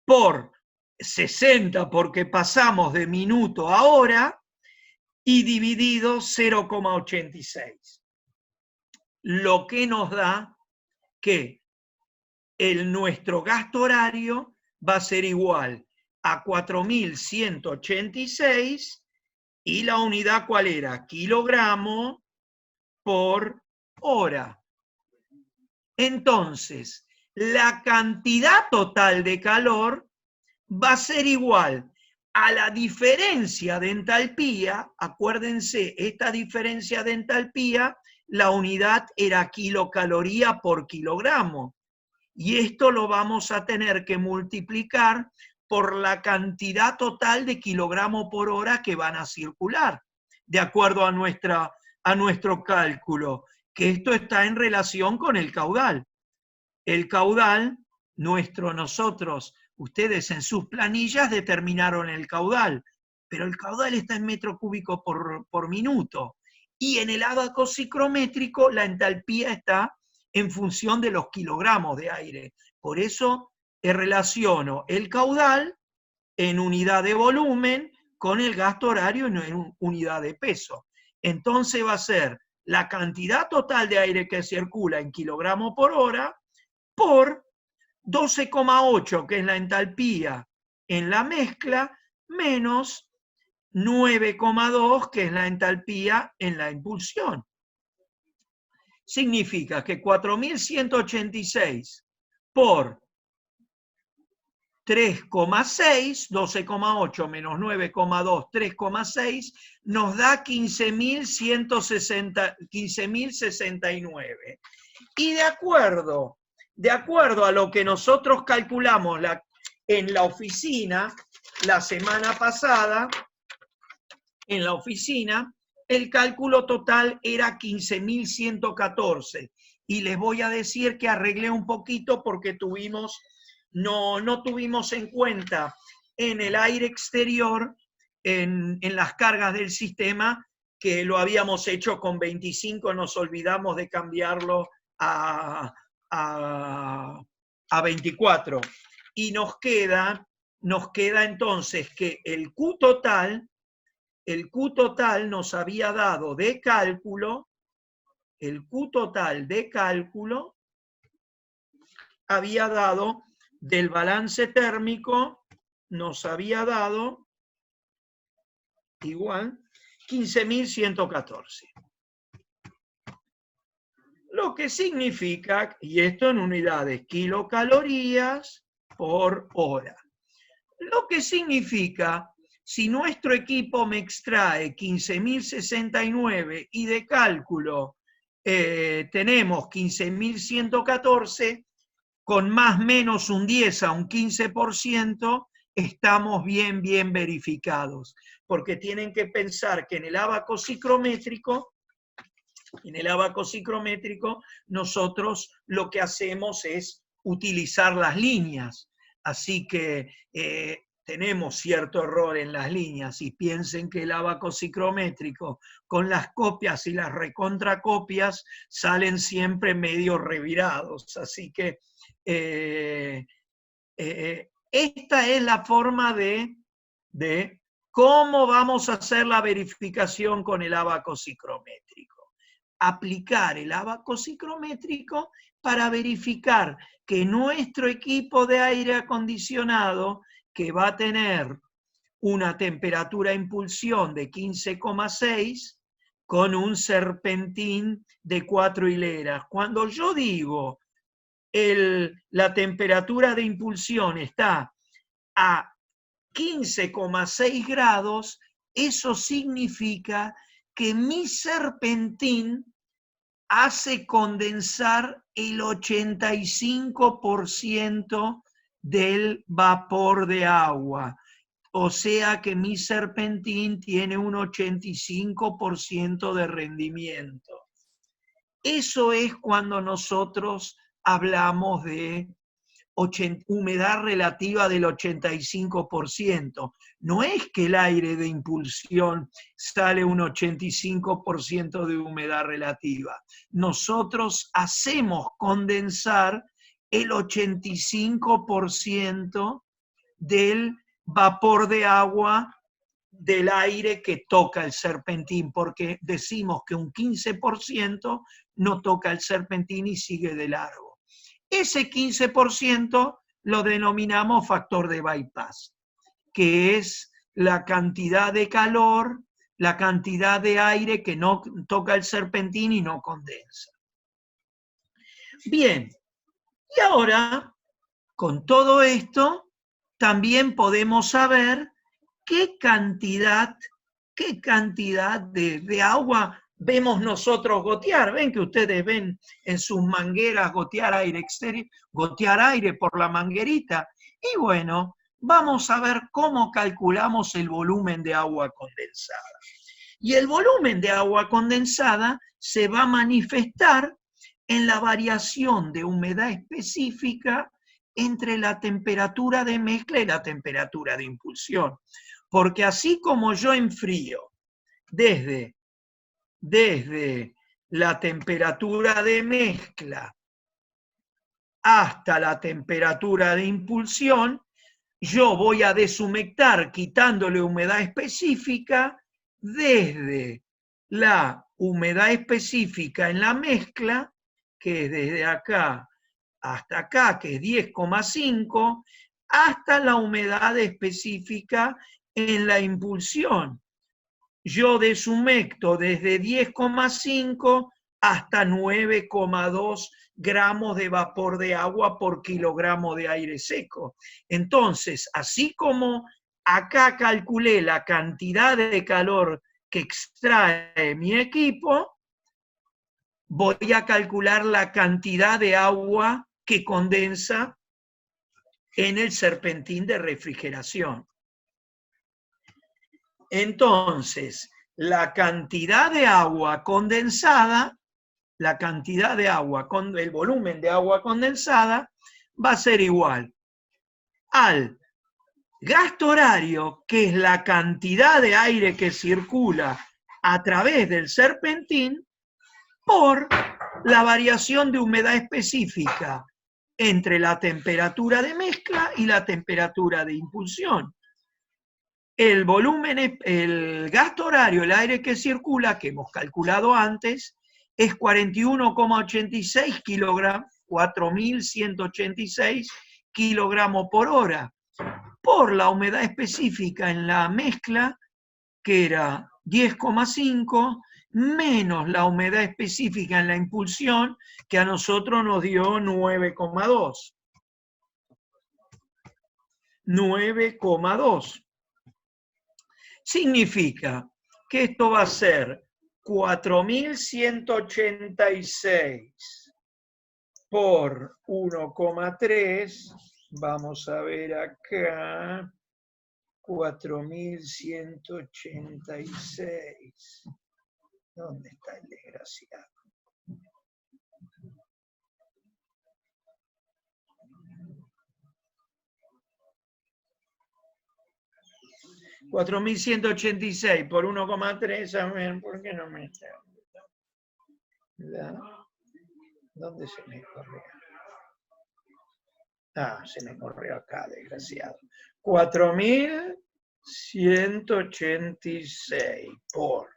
Por 60 porque pasamos de minuto a hora y dividido 0,86. Lo que nos da que nuestro gasto horario va a ser igual a 4.186 y la unidad ¿cuál era? Kilogramo por hora. Entonces, la cantidad total de calor va a ser igual a la diferencia de entalpía. Acuérdense, esta diferencia de entalpía, la unidad era kilocaloría por kilogramo. Y esto lo vamos a tener que multiplicar por la cantidad total de kilogramo por hora que van a circular, de acuerdo a nuestro cálculo, que esto está en relación con el caudal. El caudal, nosotros, ustedes en sus planillas determinaron el caudal, pero el caudal está en metro cúbico por minuto. Y en el ábaco psicométrico la entalpía está en función de los kilogramos de aire. Por eso relaciono el caudal en unidad de volumen con el gasto horario en unidad de peso. Entonces va a ser la cantidad total de aire que circula en kilogramos por hora por 12,8, que es la entalpía en la mezcla, menos 9,2, que es la entalpía en la impulsión. Significa que 4.186 por 3,6, 12,8 menos 9,2, 3,6, nos da 15.069. Y de acuerdo a lo que nosotros calculamos en la oficina, la semana pasada, en la oficina, el cálculo total era 15.114. Y les voy a decir que arreglé un poquito porque no tuvimos en cuenta en el aire exterior, en las cargas del sistema, que lo habíamos hecho con 25, nos olvidamos de cambiarlo a 24. Y nos queda entonces que el Q total nos había dado de cálculo, había dado del balance térmico, nos había dado igual 15.114. Lo que significa, y esto en unidades kilocalorías por hora, lo que significa, si nuestro equipo me extrae 15.069 y de cálculo tenemos 15.114, con más o menos un 10 a un 15%, estamos bien verificados. Porque tienen que pensar que en el ábaco psicométrico, nosotros lo que hacemos es utilizar las líneas. Así que tenemos cierto error en las líneas y piensen que el ábaco psicométrico con las copias y las recontracopias salen siempre medio revirados. Así que esta es la forma de cómo vamos a hacer la verificación con el ábaco psicométrico. Aplicar el ábaco psicométrico para verificar que nuestro equipo de aire acondicionado, que va a tener una temperatura a impulsión de 15,6 con un serpentín de 4 hileras. Cuando yo digo la temperatura de impulsión está a 15,6 grados, eso significa que mi serpentín hace condensar el 85% del vapor de agua. O sea que mi serpentín tiene un 85% de rendimiento. Eso es cuando nosotros hablamos de humedad relativa del 85%. No es que el aire de impulsión sale un 85% de humedad relativa. Nosotros hacemos condensar el 85% del vapor de agua del aire que toca el serpentín, porque decimos que un 15% no toca el serpentín y sigue de largo. Ese 15% lo denominamos factor de bypass, que es la cantidad de calor, la cantidad de aire que no toca el serpentín y no condensa. Bien, y ahora, con todo esto, también podemos saber qué cantidad de agua vemos nosotros gotear. Ven que ustedes ven en sus mangueras gotear aire exterior, gotear aire por la manguerita. Y bueno, vamos a ver cómo calculamos el volumen de agua condensada. Y el volumen de agua condensada se va a manifestar en la variación de humedad específica entre la temperatura de mezcla y la temperatura de impulsión. Porque así como yo enfrío desde la temperatura de mezcla hasta la temperatura de impulsión, yo voy a deshumectar quitándole humedad específica desde la humedad específica en la mezcla, que es desde acá hasta acá, que es 10,5, hasta la humedad específica en la impulsión. Yo deshumecto desde 10,5 hasta 9,2 gramos de vapor de agua por kilogramo de aire seco. Entonces, así como acá calculé la cantidad de calor que extrae mi equipo, voy a calcular la cantidad de agua que condensa en el serpentín de refrigeración. Entonces, la cantidad de agua condensada, el volumen de agua condensada va a ser igual al gasto horario, que es la cantidad de aire que circula a través del serpentín, por la variación de humedad específica entre la temperatura de mezcla y la temperatura de impulsión. El volumen, el gasto horario, el aire que circula, que hemos calculado antes, es 41,86 kilogramos, 4.186 kilogramos por hora, por la humedad específica en la mezcla, que era 10,5, menos la humedad específica en la impulsión, que a nosotros nos dio 9,2. 9,2. Significa que esto va a ser 4.186 por 1,3. Vamos a ver acá. 4.186. ¿Dónde está el desgraciado? $4.186 por 1,3, a ver, ¿por qué no me está? ¿Dónde se me corrió? Ah, se me corrió acá, desgraciado. 4.186 por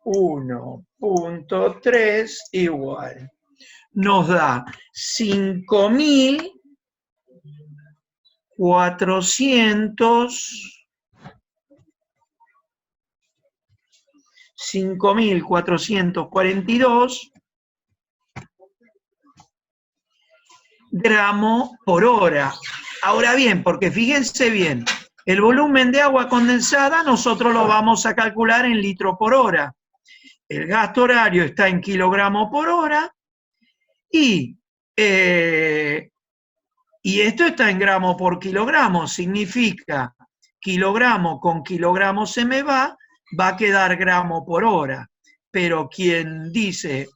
1,3 igual. Nos da 5.442 gramos por hora. Ahora bien, porque fíjense bien, El volumen de agua condensada nosotros lo vamos a calcular en litro por hora. El gasto horario está en kilogramo por hora y esto está en gramo por kilogramo. Significa kilogramo con kilogramo se me va a quedar gramo por hora. Pero quien dice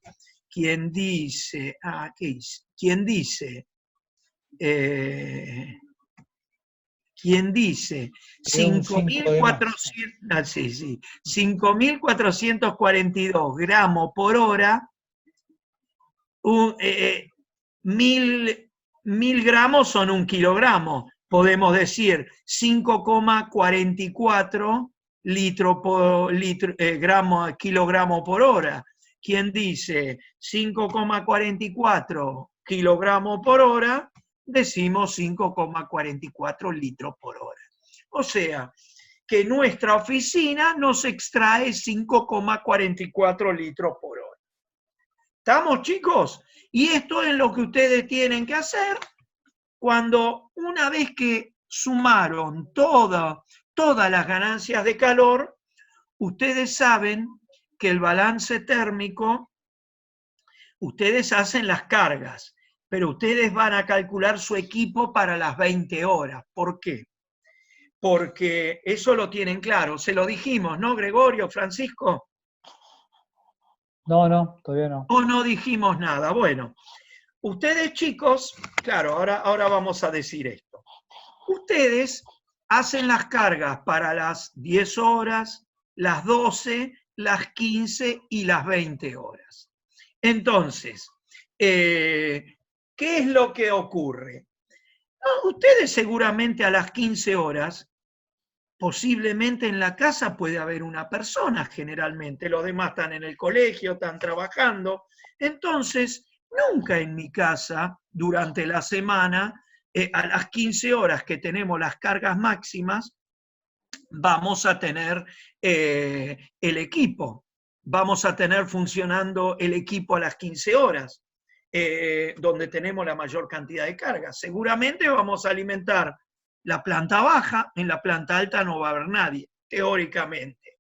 5.442 gramos por hora, 1000 gramos son 1 kilogramo. Podemos decir 5,44 kilogramo por hora. Quien dice 5,44 kilogramos por hora, decimos 5,44 litros por hora. O sea, que nuestra oficina nos extrae 5,44 litros por hora. ¿Estamos, chicos? Y esto es lo que ustedes tienen que hacer cuando, una vez que sumaron todas las ganancias de calor, ustedes saben que el balance térmico, ustedes hacen las cargas, pero ustedes van a calcular su equipo para las 20 horas. ¿Por qué? Porque eso lo tienen claro. Se lo dijimos, ¿no, Gregorio, Francisco? No, todavía no. ¿O no dijimos nada? Bueno, ustedes, chicos, claro, ahora vamos a decir esto. Ustedes hacen las cargas para las 10 horas, las 12, las 15 y las 20 horas. Entonces, ¿qué es lo que ocurre? Ustedes seguramente a las 15 horas, posiblemente en la casa puede haber una persona generalmente, los demás están en el colegio, están trabajando. Entonces, nunca en mi casa, durante la semana, a las 15 horas que tenemos las cargas máximas, vamos a tener el equipo. Vamos a tener funcionando el equipo a las 15 horas, donde tenemos la mayor cantidad de cargas. Seguramente vamos a alimentar la planta baja, en la planta alta no va a haber nadie, teóricamente.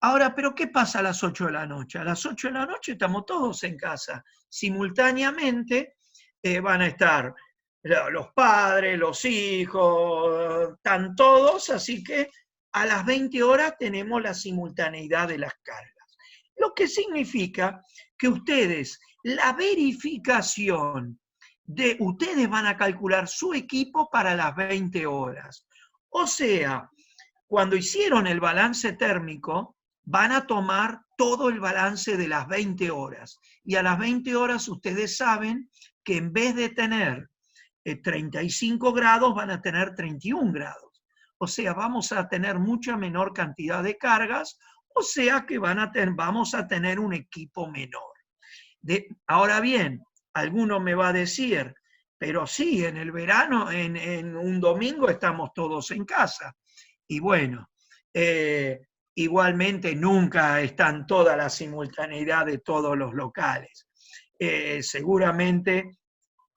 Ahora, ¿pero qué pasa a las 8 de la noche? A las 8 de la noche estamos todos en casa. Simultáneamente van a estar los padres, los hijos, están todos, así que a las 20 horas tenemos la simultaneidad de las cargas. Lo que significa que ustedes, la verificación ustedes van a calcular su equipo para las 20 horas. O sea, cuando hicieron el balance térmico, van a tomar todo el balance de las 20 horas. Y a las 20 horas ustedes saben que en vez de tener 35 grados, van a tener 31 grados. O sea, vamos a tener mucha menor cantidad de cargas, o sea que vamos a tener un equipo menor. Ahora bien, alguno me va a decir, pero sí, en el verano, en un domingo estamos todos en casa. Y bueno, igualmente nunca están toda la simultaneidad de todos los locales. Seguramente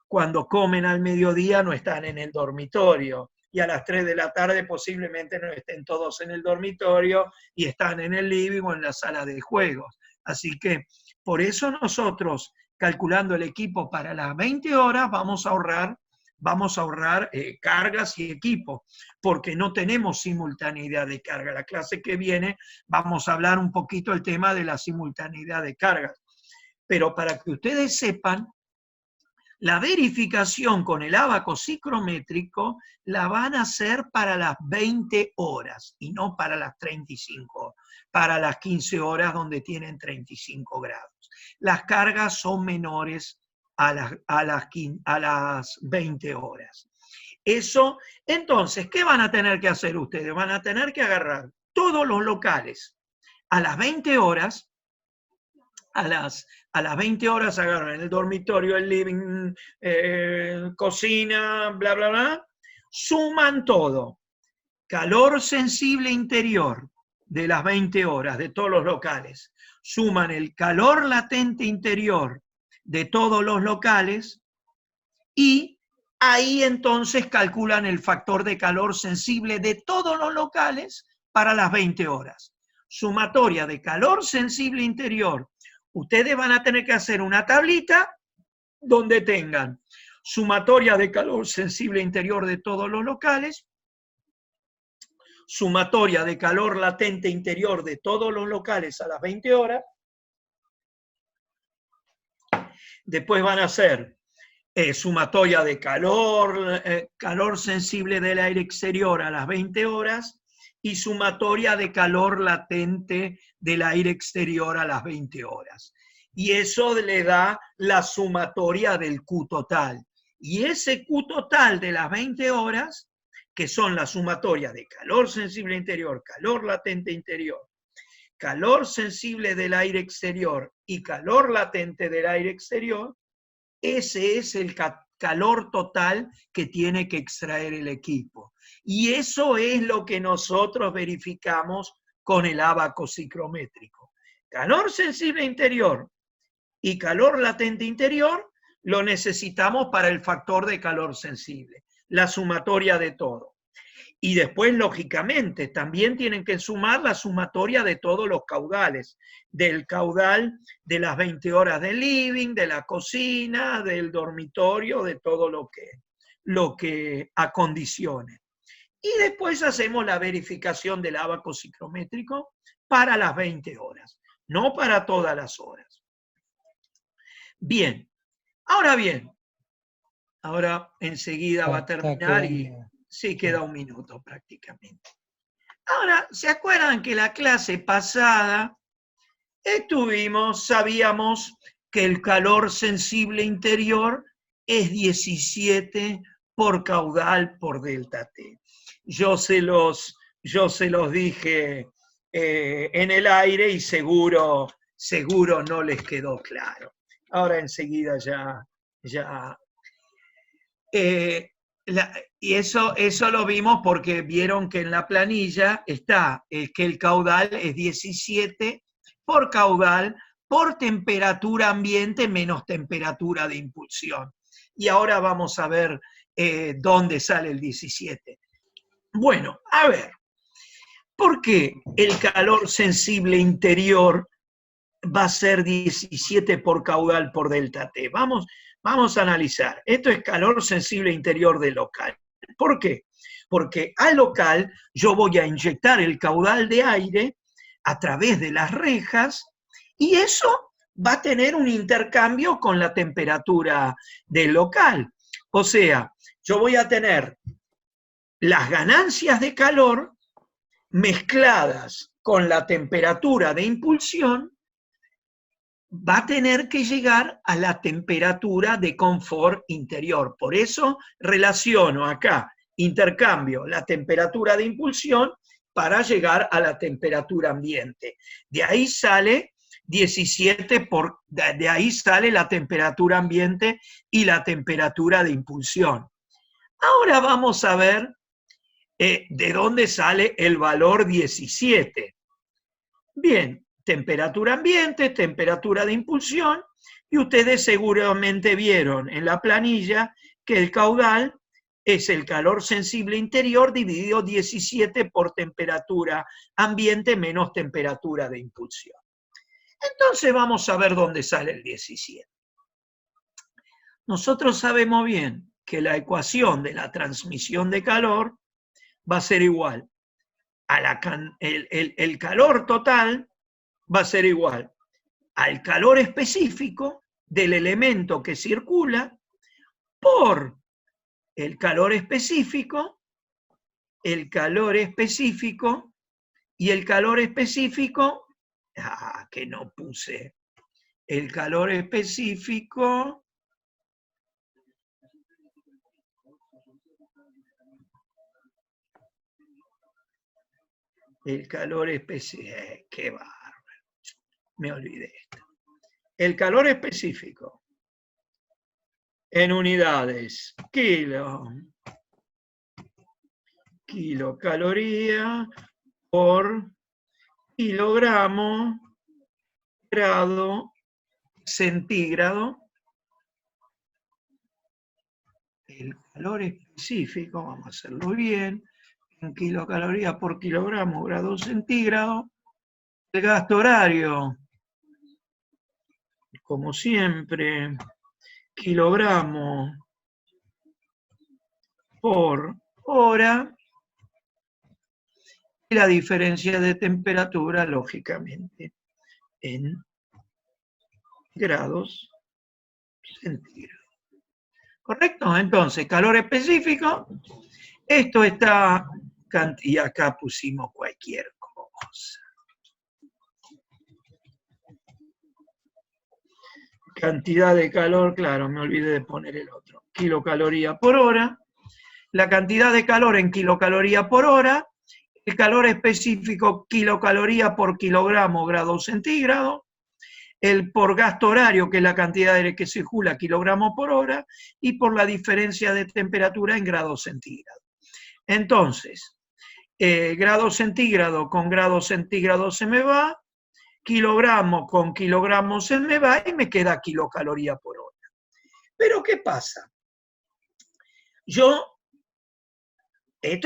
cuando comen al mediodía no están en el dormitorio y a las 3 de la tarde posiblemente no estén todos en el dormitorio y están en el living o en la sala de juegos. Así que por eso nosotros, calculando el equipo para las 20 horas, vamos a ahorrar cargas y equipo, porque no tenemos simultaneidad de carga. La clase que viene vamos a hablar un poquito del tema de la simultaneidad de cargas. Pero para que ustedes sepan, la verificación con el ábaco psicométrico la van a hacer para las 20 horas y no para las 35, para las 15 horas donde tienen 35 grados. Las cargas son menores a las 20 horas. Eso, entonces, ¿qué van a tener que hacer ustedes? Van a tener que agarrar todos los locales a las 20 horas, a las 20 horas agarran el dormitorio, el living, cocina, bla, bla, bla, suman todo. Calor sensible interior de las 20 horas de todos los locales, suman el calor latente interior de todos los locales y ahí entonces calculan el factor de calor sensible de todos los locales para las 20 horas. Sumatoria de calor sensible interior. Ustedes van a tener que hacer una tablita donde tengan sumatoria de calor sensible interior de todos los locales, sumatoria de calor latente interior de todos los locales a las 20 horas. Después van a hacer sumatoria de calor sensible del aire exterior a las 20 horas y sumatoria de calor latente del aire exterior a las 20 horas. Y eso le da la sumatoria del Q total. Y ese Q total de las 20 horas, que son la sumatoria de calor sensible interior, calor latente interior, calor sensible del aire exterior y calor latente del aire exterior, ese es el calor total que tiene que extraer el equipo. Y eso es lo que nosotros verificamos con el ábaco psicométrico. Calor sensible interior y calor latente interior lo necesitamos para el factor de calor sensible, la sumatoria de todo. Y después, lógicamente, también tienen que sumar la sumatoria de todos los caudales, del caudal de las 20 horas del living, de la cocina, del dormitorio, de todo lo que acondicione. Y después hacemos la verificación del ábaco psicométrico para las 20 horas, no para todas las horas. Bien, ahora enseguida va a terminar y sí queda un minuto prácticamente. Ahora, ¿se acuerdan que la clase pasada sabíamos que el calor sensible interior es 17 por caudal por delta T? Yo se los dije en el aire y seguro no les quedó claro. Ahora enseguida ya. Y eso lo vimos porque vieron que en la planilla está que el caudal es 17 por caudal por temperatura ambiente menos temperatura de impulsión. Y ahora vamos a ver dónde sale el 17. Bueno, a ver, ¿por qué el calor sensible interior va a ser 17 por caudal por delta T? Vamos a analizar. Esto es calor sensible interior del local. ¿Por qué? Porque al local yo voy a inyectar el caudal de aire a través de las rejas y eso va a tener un intercambio con la temperatura del local. O sea, yo voy a tener las ganancias de calor mezcladas con la temperatura de impulsión, va a tener que llegar a la temperatura de confort interior. Por eso relaciono acá, intercambio la temperatura de impulsión para llegar a la temperatura ambiente. De ahí sale 17 de ahí sale la temperatura ambiente y la temperatura de impulsión. Ahora vamos a ver de dónde sale el valor 17. Bien, temperatura ambiente, temperatura de impulsión, y ustedes seguramente vieron en la planilla que el caudal es el calor sensible interior dividido 17 por temperatura ambiente menos temperatura de impulsión. Entonces vamos a ver dónde sale el 17. Nosotros sabemos bien que la ecuación de la transmisión de calor va a ser igual a el calor total va a ser igual al calor específico del elemento que circula por el calor específico y el calor específico, que no puse, el calor específico qué bárbaro, me olvidé esto. El calor específico en unidades kilocaloría por kilogramo grado centígrado. el calor específico, vamos a hacerlo bien, en kilocalorías por kilogramo grado centígrado, el gasto horario, como siempre, kilogramo por hora, y la diferencia de temperatura, lógicamente, en grados centígrados. ¿Correcto? Entonces, calor específico, esto está, y acá pusimos cualquier cosa. Cantidad de calor, claro, me olvidé de poner el otro. Kilocaloría por hora. La cantidad de calor en kilocaloría por hora. El calor específico, kilocaloría por kilogramo grado centígrado. El por gasto horario, que es la cantidad de aire que circula, kilogramos por hora. Y por la diferencia de temperatura en grados centígrados. Entonces, grado centígrado con grado centígrado se me va. Kilogramo con kilogramo se me va y me queda kilocaloría por hora. Pero ¿qué pasa? Esto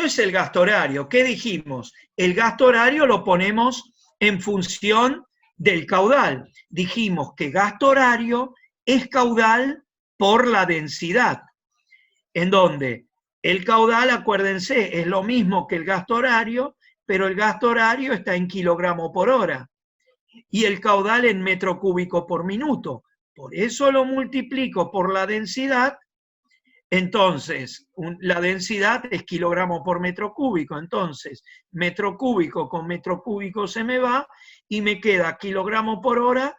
es el gasto horario. ¿Qué dijimos? El gasto horario lo ponemos en función del caudal. Dijimos que gasto horario es caudal por la densidad. En donde el caudal, acuérdense, es lo mismo que el gasto horario, pero el gasto horario está en kilogramo por hora. Y el caudal en metro cúbico por minuto. Por eso lo multiplico por la densidad. Entonces, la densidad es kilogramo por metro cúbico. Entonces, metro cúbico con metro cúbico se me va y me queda kilogramo por hora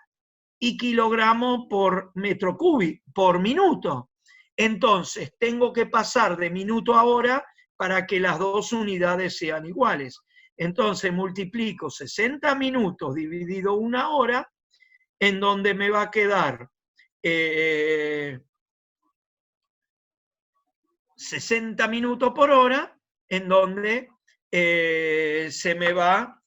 y kilogramo por metro cúbico, por minuto. Entonces, tengo que pasar de minuto a hora para que las dos unidades sean iguales. Entonces multiplico 60 minutos dividido una hora, en donde me va a quedar 60 minutos por hora, en donde se me va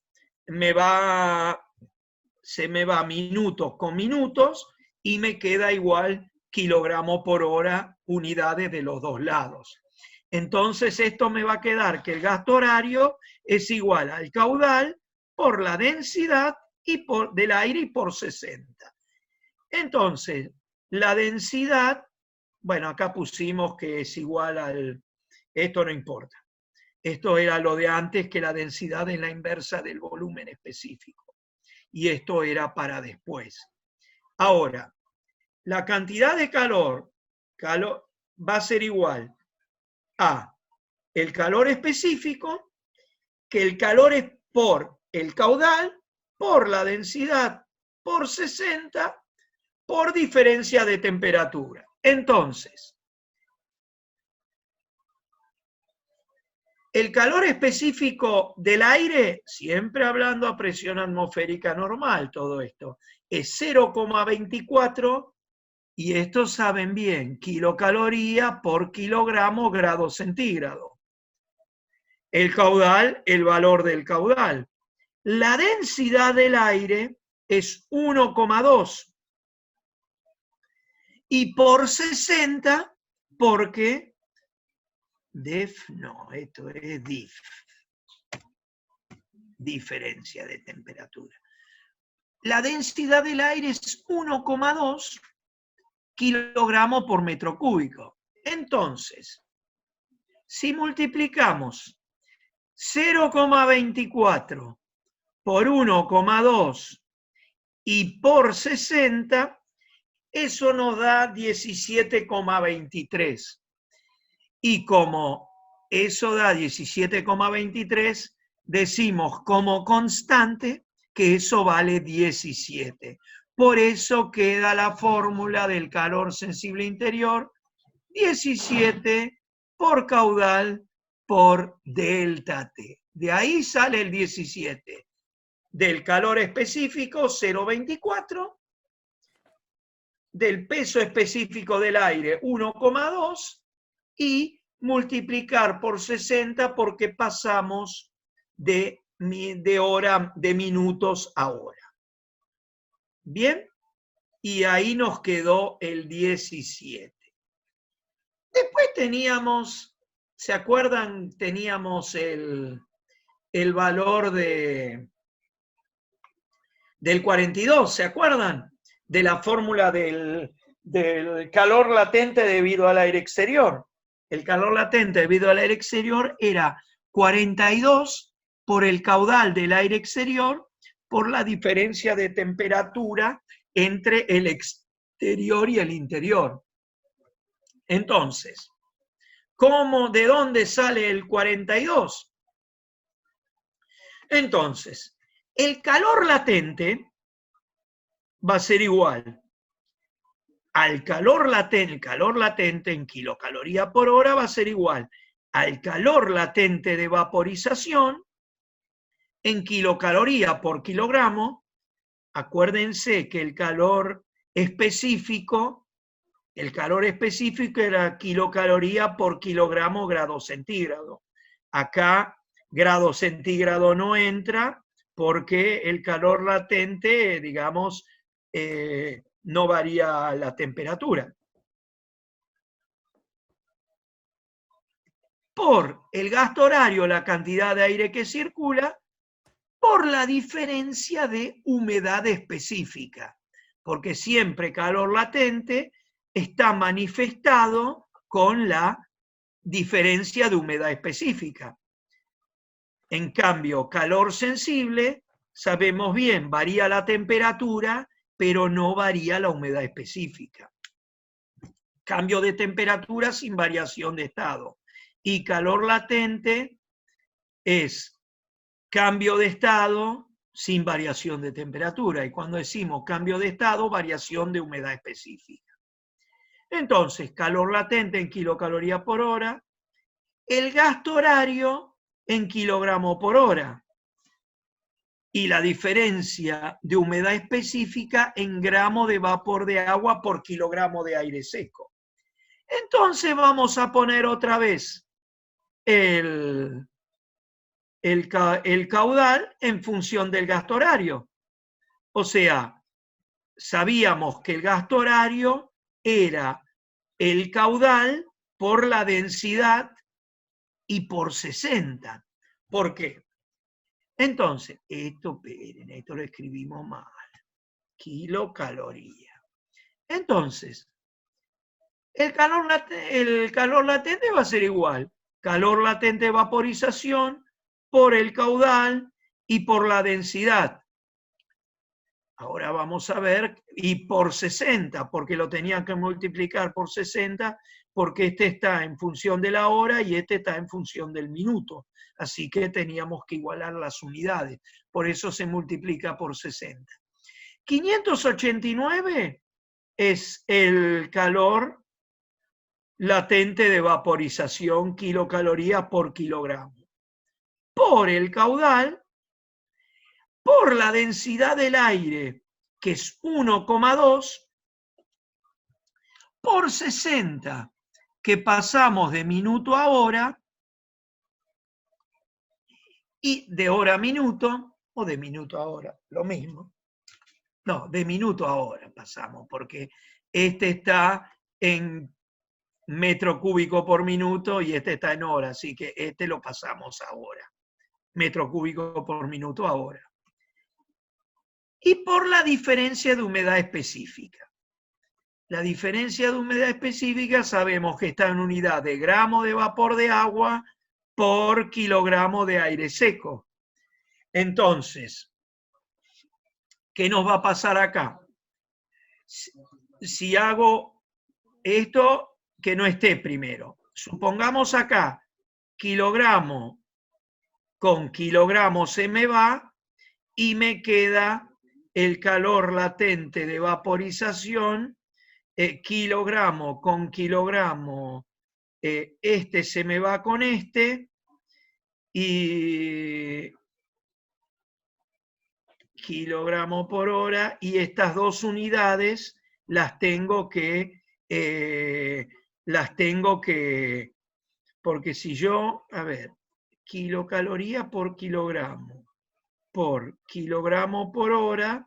minutos con minutos y me queda igual kilogramo por hora, unidades de los dos lados. Entonces esto me va a quedar que el gasto horario es igual al caudal por la densidad del aire y por 60. Entonces, la densidad, bueno, acá pusimos que es igual al, esto no importa. Esto era lo de antes, que la densidad es la inversa del volumen específico. Y esto era para después. Ahora, la cantidad de calor va a ser igual a el calor específico, que el calor es por el caudal, por la densidad, por 60, por diferencia de temperatura. Entonces, el calor específico del aire, siempre hablando a presión atmosférica normal, todo esto, es 0,24, y estos saben bien, kilocaloría por kilogramo grado centígrado. El caudal, el valor del caudal. La densidad del aire es 1,2. Y por 60, porque def, no, esto es dif. Diferencia de temperatura. La densidad del aire es 1,2 kilogramos por metro cúbico. Entonces, si multiplicamos 0,24 por 1,2 y por 60, eso nos da 17,23. Y como eso da 17,23, decimos como constante que eso vale 17. Por eso queda la fórmula del calor sensible interior, 17 por caudal por delta T. De ahí sale el 17. Del calor específico, 0,24. Del peso específico del aire, 1,2. Y multiplicar por 60 porque pasamos de minutos a hora. Bien, y ahí nos quedó el 17. Después teníamos, ¿se acuerdan? Teníamos el valor del 42, ¿se acuerdan? De la fórmula del calor latente debido al aire exterior. El calor latente debido al aire exterior era 42 por el caudal del aire exterior por la diferencia de temperatura entre el exterior y el interior. Entonces, ¿de dónde sale el 42? Entonces, el calor latente va a ser igual al calor latente, el calor latente en kilocaloría por hora va a ser igual al calor latente de vaporización en kilocaloría por kilogramo. Acuérdense que el calor específico era kilocaloría por kilogramo grado centígrado. Acá grado centígrado no entra porque el calor latente, digamos, no varía la temperatura. Por el gasto horario, la cantidad de aire que circula, por la diferencia de humedad específica, porque siempre calor latente está manifestado con la diferencia de humedad específica. En cambio, calor sensible, sabemos bien, varía la temperatura, pero no varía la humedad específica. Cambio de temperatura sin variación de estado. Y calor latente es cambio de estado sin variación de temperatura. Y cuando decimos cambio de estado, variación de humedad específica. Entonces, calor latente en kilocalorías por hora, el gasto horario en kilogramo por hora y la diferencia de humedad específica en gramo de vapor de agua por kilogramo de aire seco. Entonces vamos a poner otra vez el caudal en función del gasto horario. O sea, sabíamos que el gasto horario era el caudal por la densidad y por 60. ¿Por qué? Entonces, esto lo escribimos mal. Kilocaloría. Entonces, el calor latente va a ser igual. Calor latente de vaporización por el caudal y por la densidad. Ahora vamos a ver, y por 60, porque lo tenían que multiplicar por 60, porque este está en función de la hora y este está en función del minuto. Así que teníamos que igualar las unidades. Por eso se multiplica por 60. 589 es el calor latente de vaporización, kilocaloría por kilogramo. Por el caudal, por la densidad del aire, que es 1,2, por 60, que pasamos de minuto a hora, y de hora a minuto, o de minuto a hora, lo mismo. No, de minuto a hora pasamos, porque este está en metro cúbico por minuto y este está en hora, así que este lo pasamos a hora. Metro cúbico por minuto a hora. Y por la diferencia de humedad específica. La diferencia de humedad específica sabemos que está en unidad de gramo de vapor de agua por kilogramo de aire seco. Entonces, ¿qué nos va a pasar acá? Si hago esto, que no esté primero. Supongamos acá, kilogramo con kilogramo se me va y me queda el calor latente de vaporización, kilogramo con kilogramo, este se me va con este, y kilogramo por hora, y estas dos unidades las tengo que, porque si yo, a ver, kilocaloría por kilogramo por hora,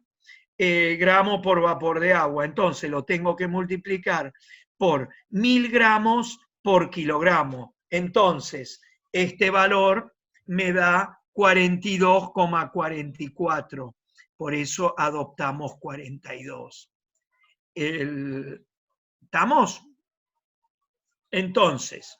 gramo por vapor de agua. Entonces lo tengo que multiplicar por 1000 gramos por kilogramo. Entonces, este valor me da 42,44. Por eso adoptamos 42. ¿Estamos? Entonces,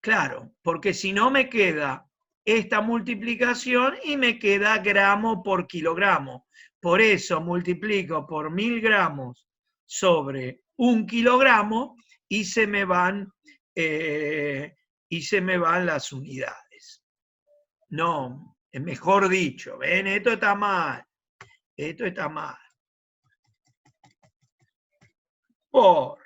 claro, porque si no me queda esta multiplicación y me queda gramo por kilogramo. Por eso multiplico por 1000 gramos sobre 1 kilogramo y se me van las unidades. No, mejor dicho, ¿ven? Esto está mal. Esto está mal. Por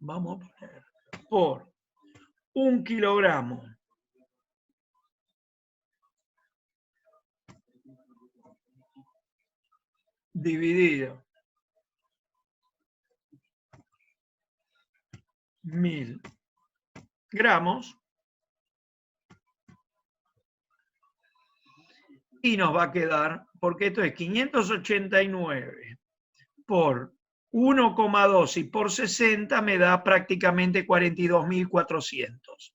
vamos a poner, por 1 kilogramo dividido 1000 gramos y nos va a quedar, porque esto es 589 por 1,2 y por 60 me da prácticamente 42.400.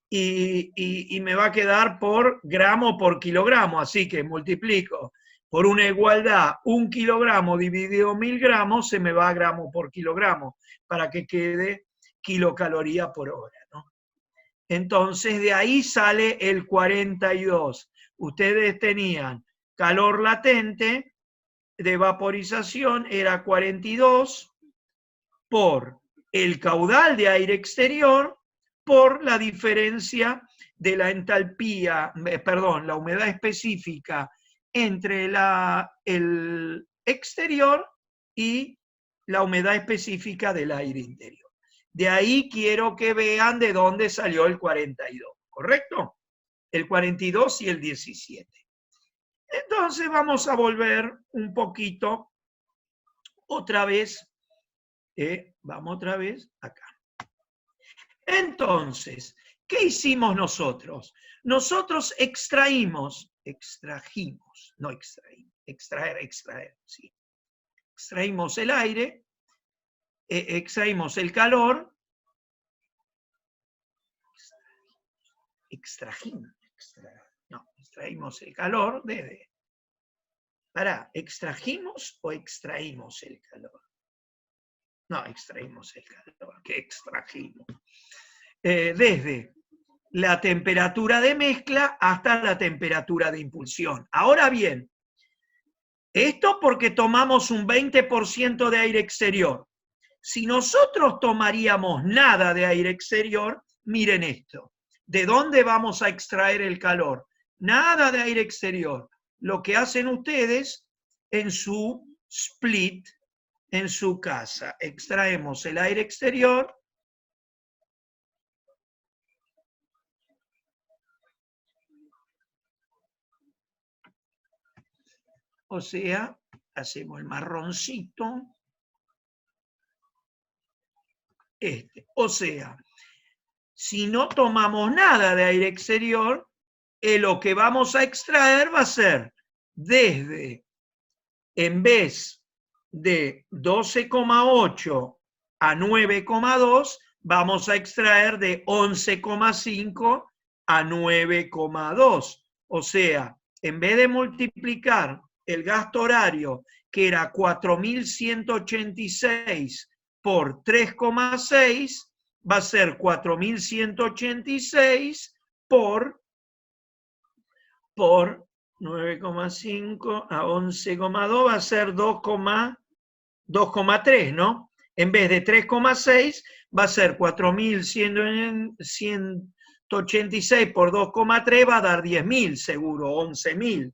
Y me va a quedar por gramo por kilogramo, así que multiplico por una igualdad 1 kilogramo dividido 1000 gramos, se me va a gramo por kilogramo, para que quede kilocaloría por hora, ¿no? Entonces de ahí sale el 42. Ustedes tenían calor latente de vaporización, era 42 por el caudal de aire exterior por la diferencia de la entalpía, la humedad específica entre el exterior y la humedad específica del aire interior. De ahí quiero que vean de dónde salió el 42, ¿correcto? El 42 y el 17. Entonces vamos a volver un poquito otra vez. Vamos otra vez acá. Entonces, ¿qué hicimos nosotros? Nosotros extraímos, sí. Extraímos el aire, extraímos el calor, extraímos el calor ¿extrajimos o extraímos el calor? No, extraímos el calor, que extrajimos. Desde la temperatura de mezcla hasta la temperatura de impulsión. Ahora bien, esto porque tomamos un 20% de aire exterior. Si nosotros tomaríamos nada de aire exterior, miren esto. ¿De dónde vamos a extraer el calor? Nada de aire exterior. Lo que hacen ustedes en su split, en su casa. Extraemos el aire exterior. O sea, hacemos el marroncito. O sea, si no tomamos nada de aire exterior, lo que vamos a extraer va a ser desde, en vez de 12,8 a 9,2, vamos a extraer de 11,5 a 9,2. O sea, en vez de multiplicar el gasto horario, que era 4.186 por 3,6, va a ser 4.186 por 9,5 a 11,2 va a ser 2,3, ¿no? En vez de 3,6 va a ser 4.186 por 2,3 va a dar 10.000 seguro, 11.000.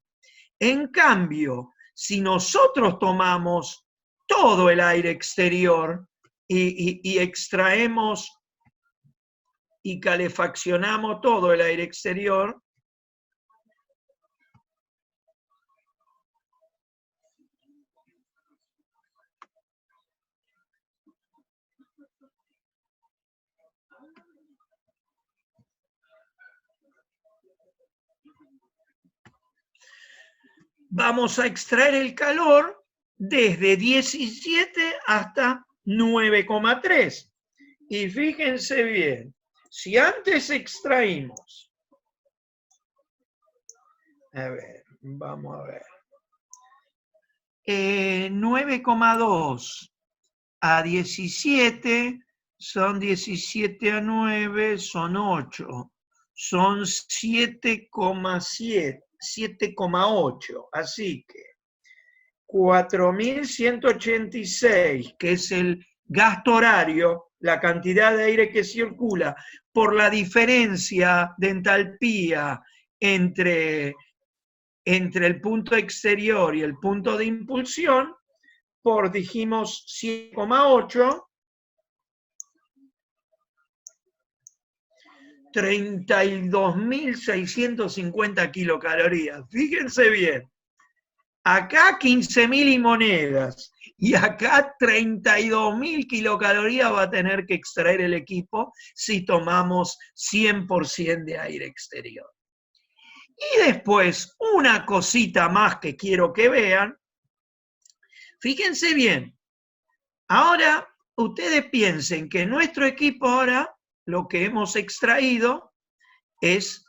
En cambio, si nosotros tomamos todo el aire exterior y extraemos y calefaccionamos todo el aire exterior, vamos a extraer el calor desde 17 hasta 9,3. Y fíjense bien, si antes extraímos, a ver, vamos a ver, 9,2 a 17, son 17 a 9, son 8, son 7,7, 7,8, así que 4.186, que es el gasto horario, la cantidad de aire que circula, por la diferencia de entalpía entre el punto exterior y el punto de impulsión, por, dijimos, 7,8, 32.650 kilocalorías. Fíjense bien. Acá 15.000 y monedas, y acá 32.000 kilocalorías va a tener que extraer el equipo si tomamos 100% de aire exterior. Y después, una cosita más que quiero que vean. Fíjense bien, ahora ustedes piensen que nuestro equipo ahora, lo que hemos extraído es,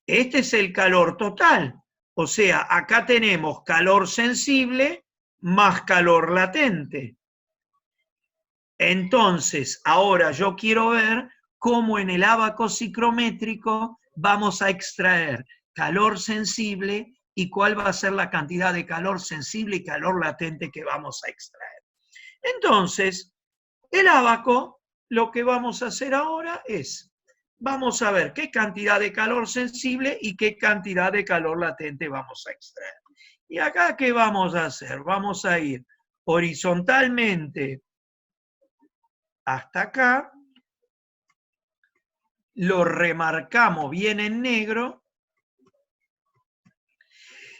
este es el calor total. O sea, acá tenemos calor sensible más calor latente. Entonces, ahora yo quiero ver cómo en el ábaco psicométrico vamos a extraer calor sensible y cuál va a ser la cantidad de calor sensible y calor latente que vamos a extraer. Entonces, el ábaco, lo que vamos a hacer ahora es, vamos a ver qué cantidad de calor sensible y qué cantidad de calor latente vamos a extraer. Y acá, ¿qué vamos a hacer? Vamos a ir horizontalmente hasta acá, lo remarcamos bien en negro,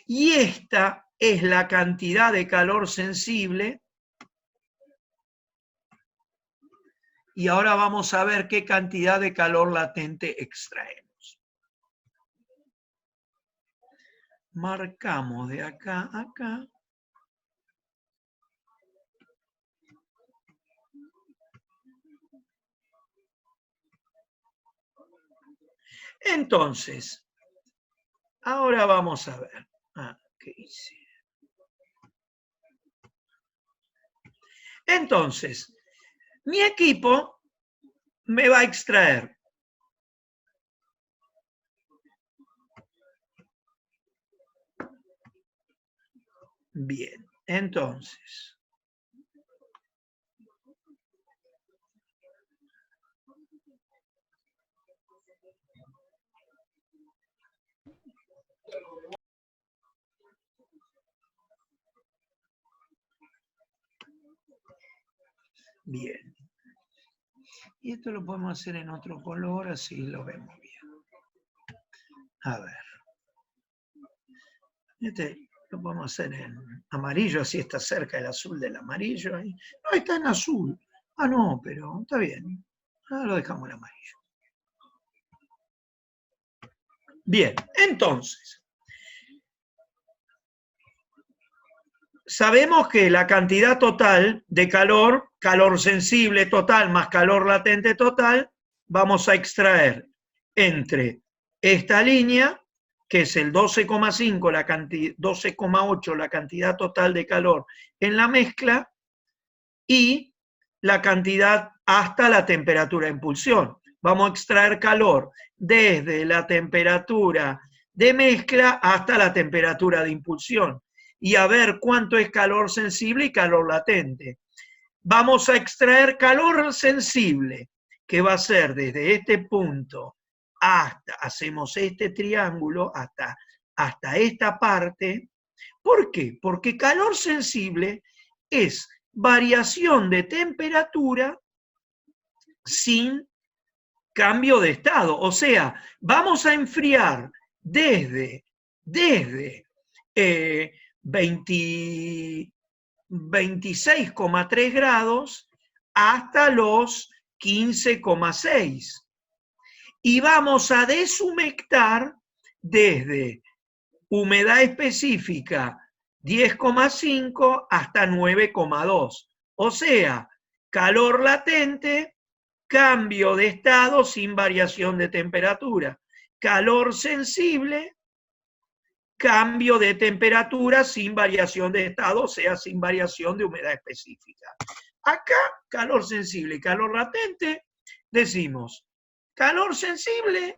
y esta es la cantidad de calor sensible. Y ahora vamos a ver qué cantidad de calor latente extraemos. Marcamos de acá a acá. Entonces, ahora vamos a ver. ¿Qué hice? Entonces, mi equipo me va a extraer bien. Entonces, bien. Y esto lo podemos hacer en otro color, así lo vemos bien. A ver. Este lo podemos hacer en amarillo, así está cerca el azul del amarillo. No, está en azul. Ah, no, pero está bien. Ahora lo dejamos en amarillo. Bien, entonces, sabemos que la cantidad total de calor, calor sensible total más calor latente total, vamos a extraer entre esta línea, que es el 12,5, 12,8 la cantidad total de calor en la mezcla, y la cantidad hasta la temperatura de impulsión. Vamos a extraer calor desde la temperatura de mezcla hasta la temperatura de impulsión y a ver cuánto es calor sensible y calor latente. Vamos a extraer calor sensible, que va a ser desde este punto hasta, hacemos este triángulo, hasta esta parte. ¿Por qué? Porque calor sensible es variación de temperatura sin cambio de estado. O sea, vamos a enfriar desde 26,3 grados hasta los 15,6. Y vamos a deshumectar desde humedad específica 10,5 hasta 9,2. O sea, calor latente, cambio de estado sin variación de temperatura. Calor sensible, cambio de temperatura sin variación de estado, o sea, sin variación de humedad específica. Acá, calor sensible y calor latente, decimos, calor sensible,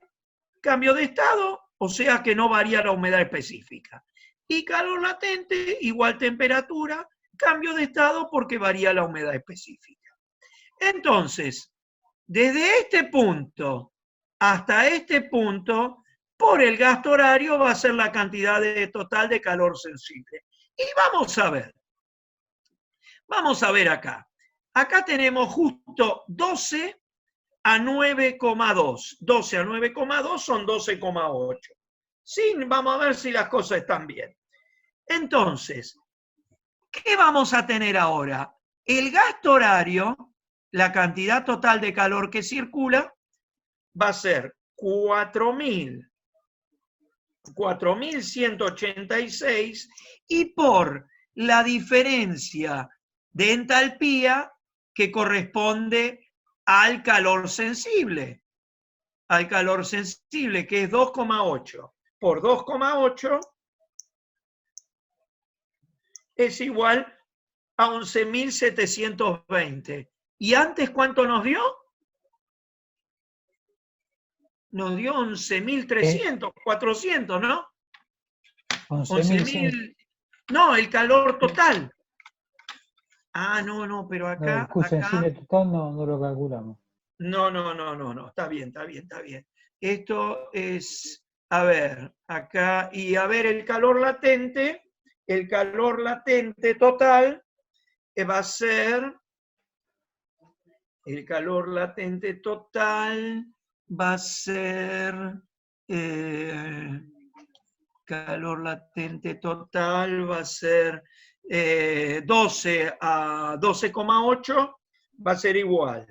cambio de estado, o sea que no varía la humedad específica. Y calor latente, igual temperatura, cambio de estado porque varía la humedad específica. Entonces, desde este punto hasta este punto, por el gasto horario va a ser la cantidad total de calor sensible. Y vamos a ver acá. Acá tenemos justo 12 a 9,2. 12 a 9,2 son 12,8. Sí, vamos a ver si las cosas están bien. Entonces, ¿qué vamos a tener ahora? El gasto horario, la cantidad total de calor que circula, va a ser 4.186 y por la diferencia de entalpía que corresponde al calor sensible. Al calor sensible, que es 2,8 por 2,8 es igual a 11.720. ¿Y antes cuánto nos dio? Nos dio 11.300, 400, ¿no? 11.000. No, el calor total. Ah, no, pero acá... No, el Q sensible total no lo calculamos. No, está bien. Esto es, a ver, acá, y a ver el calor latente total va a ser, el calor latente total va a ser, calor latente total va a ser 12 a 12,8, va a ser igual.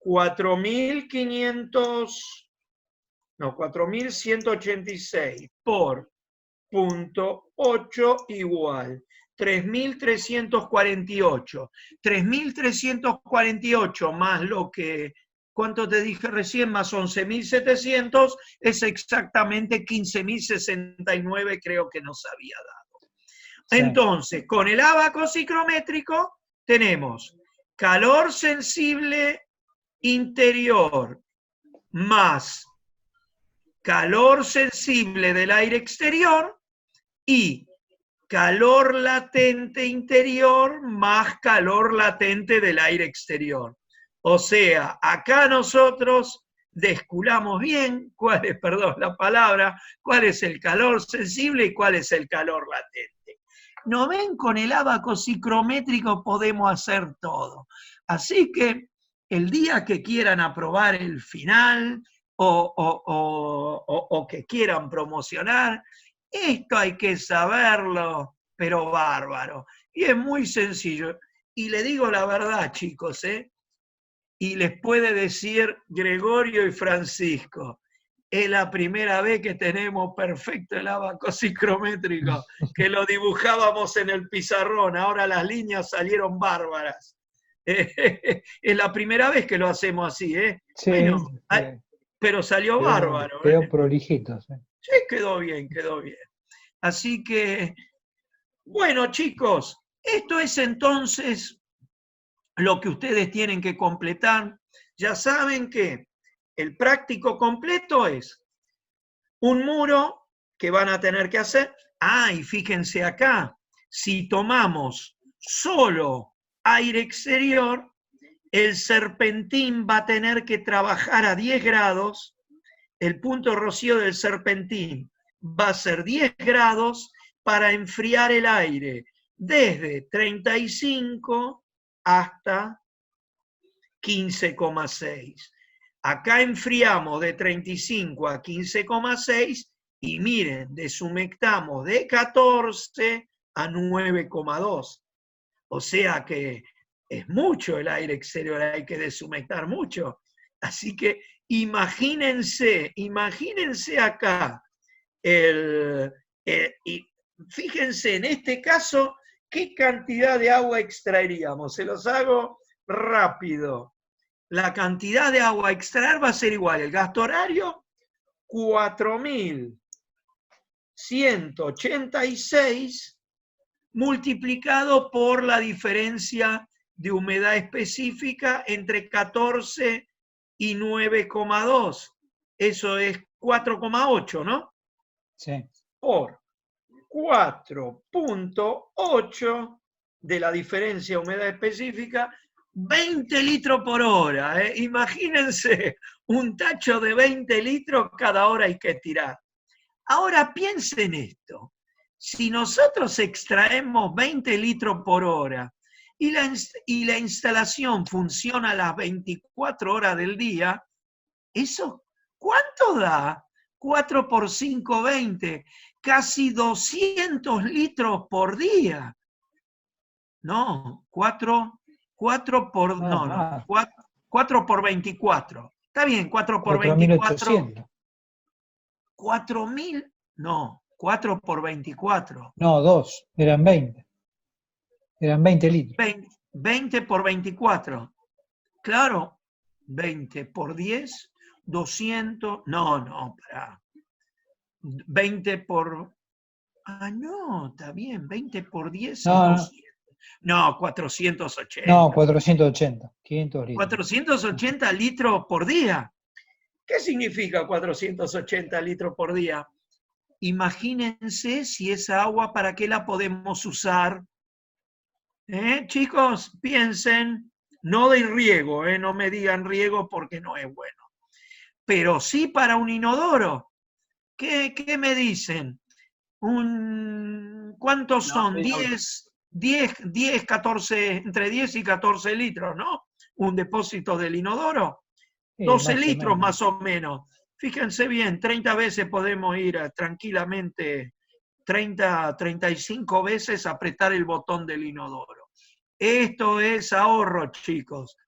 4.186 por 0.8 igual 3.348. 3.348 más lo que, ¿cuánto te dije recién? Más 11.700 es exactamente 15.069, creo que nos había dado. Sí. Entonces, con el ábaco psicométrico tenemos calor sensible interior más calor sensible del aire exterior y calor latente interior más calor latente del aire exterior. O sea, acá nosotros desculamos bien cuál es, perdón la palabra, cuál es el calor sensible y cuál es el calor latente. ¿No ven? Con el ábaco psicométrico podemos hacer todo. Así que el día que quieran aprobar el final o que quieran promocionar, esto hay que saberlo, pero bárbaro. Y es muy sencillo. Y le digo la verdad, chicos, y les puede decir Gregorio y Francisco, es la primera vez que tenemos perfecto el ábaco psicométrico, que lo dibujábamos en el pizarrón, ahora las líneas salieron bárbaras. Es la primera vez que lo hacemos así, Sí, bueno, pero salió bárbaro. Quedó prolijito. Sí, quedó bien. Así que, bueno, chicos, esto es entonces lo que ustedes tienen que completar. Ya saben que el práctico completo es un muro que van a tener que hacer. Ah, y fíjense acá, si tomamos solo aire exterior, el serpentín va a tener que trabajar a 10 grados, el punto rocío del serpentín va a ser 10 grados para enfriar el aire desde 35 hasta 15,6. Acá enfriamos de 35 a 15,6 y miren, deshumectamos de 14 a 9,2. O sea que es mucho el aire exterior, hay que deshumectar mucho. Así que imagínense acá, fíjense, en este caso, ¿qué cantidad de agua extraeríamos? Se los hago rápido. La cantidad de agua a extraer va a ser igual. El gasto horario, 4.186 multiplicado por la diferencia de humedad específica entre 14 y 9,2. Eso es 4,8, ¿no? Sí. Por 4.8 de la diferencia de humedad específica, 20 litros por hora. Imagínense un tacho de 20 litros cada hora hay que tirar. Ahora piensen esto. Si nosotros extraemos 20 litros por hora y la instalación funciona las 24 horas del día, ¿eso cuánto da? 4 por 5, 20. Casi 200 litros por día. No, 4 por... No, 4 por 24. Está bien, 4 por 24. 4.800. 4.000, no, 4 por 24. No, 2, eran 20. Eran 20 litros. 20 por 24. Claro, 20 por 10, 200. No, pará. 20 por... Ah, no, está bien, 20 por 10 son 200. No, 480. No, 480, 500 litros. 480 litros por día. ¿Qué significa 480 litros por día? Imagínense si esa agua, ¿para qué la podemos usar? Chicos, piensen, no de riego, no me digan riego porque no es bueno. Pero sí para un inodoro. ¿Qué me dicen? ¿Cuántos son? 10, 14, entre 10 y 14 litros, ¿no? Un depósito del inodoro. 12 litros más o menos. Fíjense bien, 30 veces podemos ir tranquilamente, 30, 35 veces a apretar el botón del inodoro. Esto es ahorro, chicos.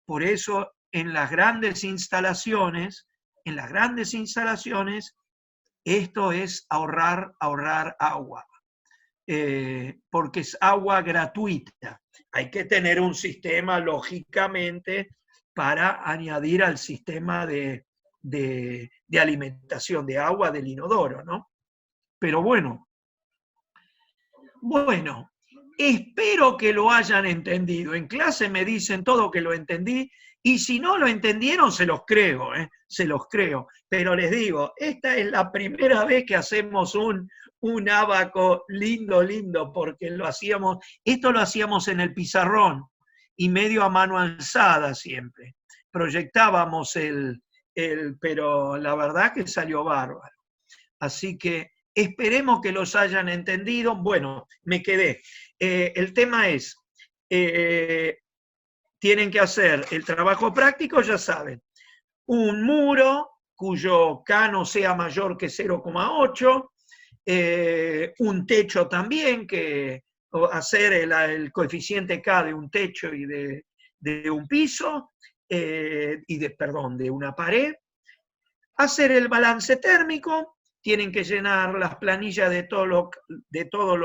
Por eso en las grandes instalaciones, esto es ahorrar agua. Porque es agua gratuita. Hay que tener un sistema, lógicamente, para añadir al sistema de alimentación de agua del inodoro, ¿no? Pero bueno, espero que lo hayan entendido. En clase me dicen todo que lo entendí, y si no lo entendieron, se los creo, se los creo. Pero les digo, esta es la primera vez que hacemos un ábaco lindo, porque esto lo hacíamos en el pizarrón, y medio a mano alzada siempre. Proyectábamos pero la verdad que salió bárbaro. Así que esperemos que los hayan entendido. Bueno, me quedé. El tema es, tienen que hacer el trabajo práctico, ya saben, un muro cuyo K no sea mayor que 0,8, un techo también, hacer el coeficiente K de un techo y de un piso, de una pared, hacer el balance térmico, tienen que llenar las planillas de todos los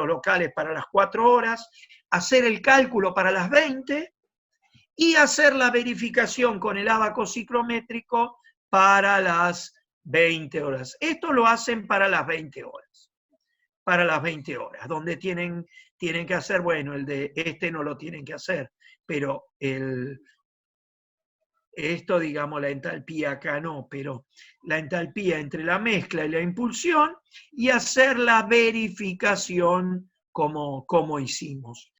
locales para las 4 horas, hacer el cálculo para las 20 y hacer la verificación con el ábaco ciclométrico para las 20 horas. Esto lo hacen para las 20 horas. Para las 20 horas, donde tienen que hacer, bueno, el de este no lo tienen que hacer, pero esto, digamos, la entalpía acá no, pero la entalpía entre la mezcla y la impulsión, y hacer la verificación como hicimos.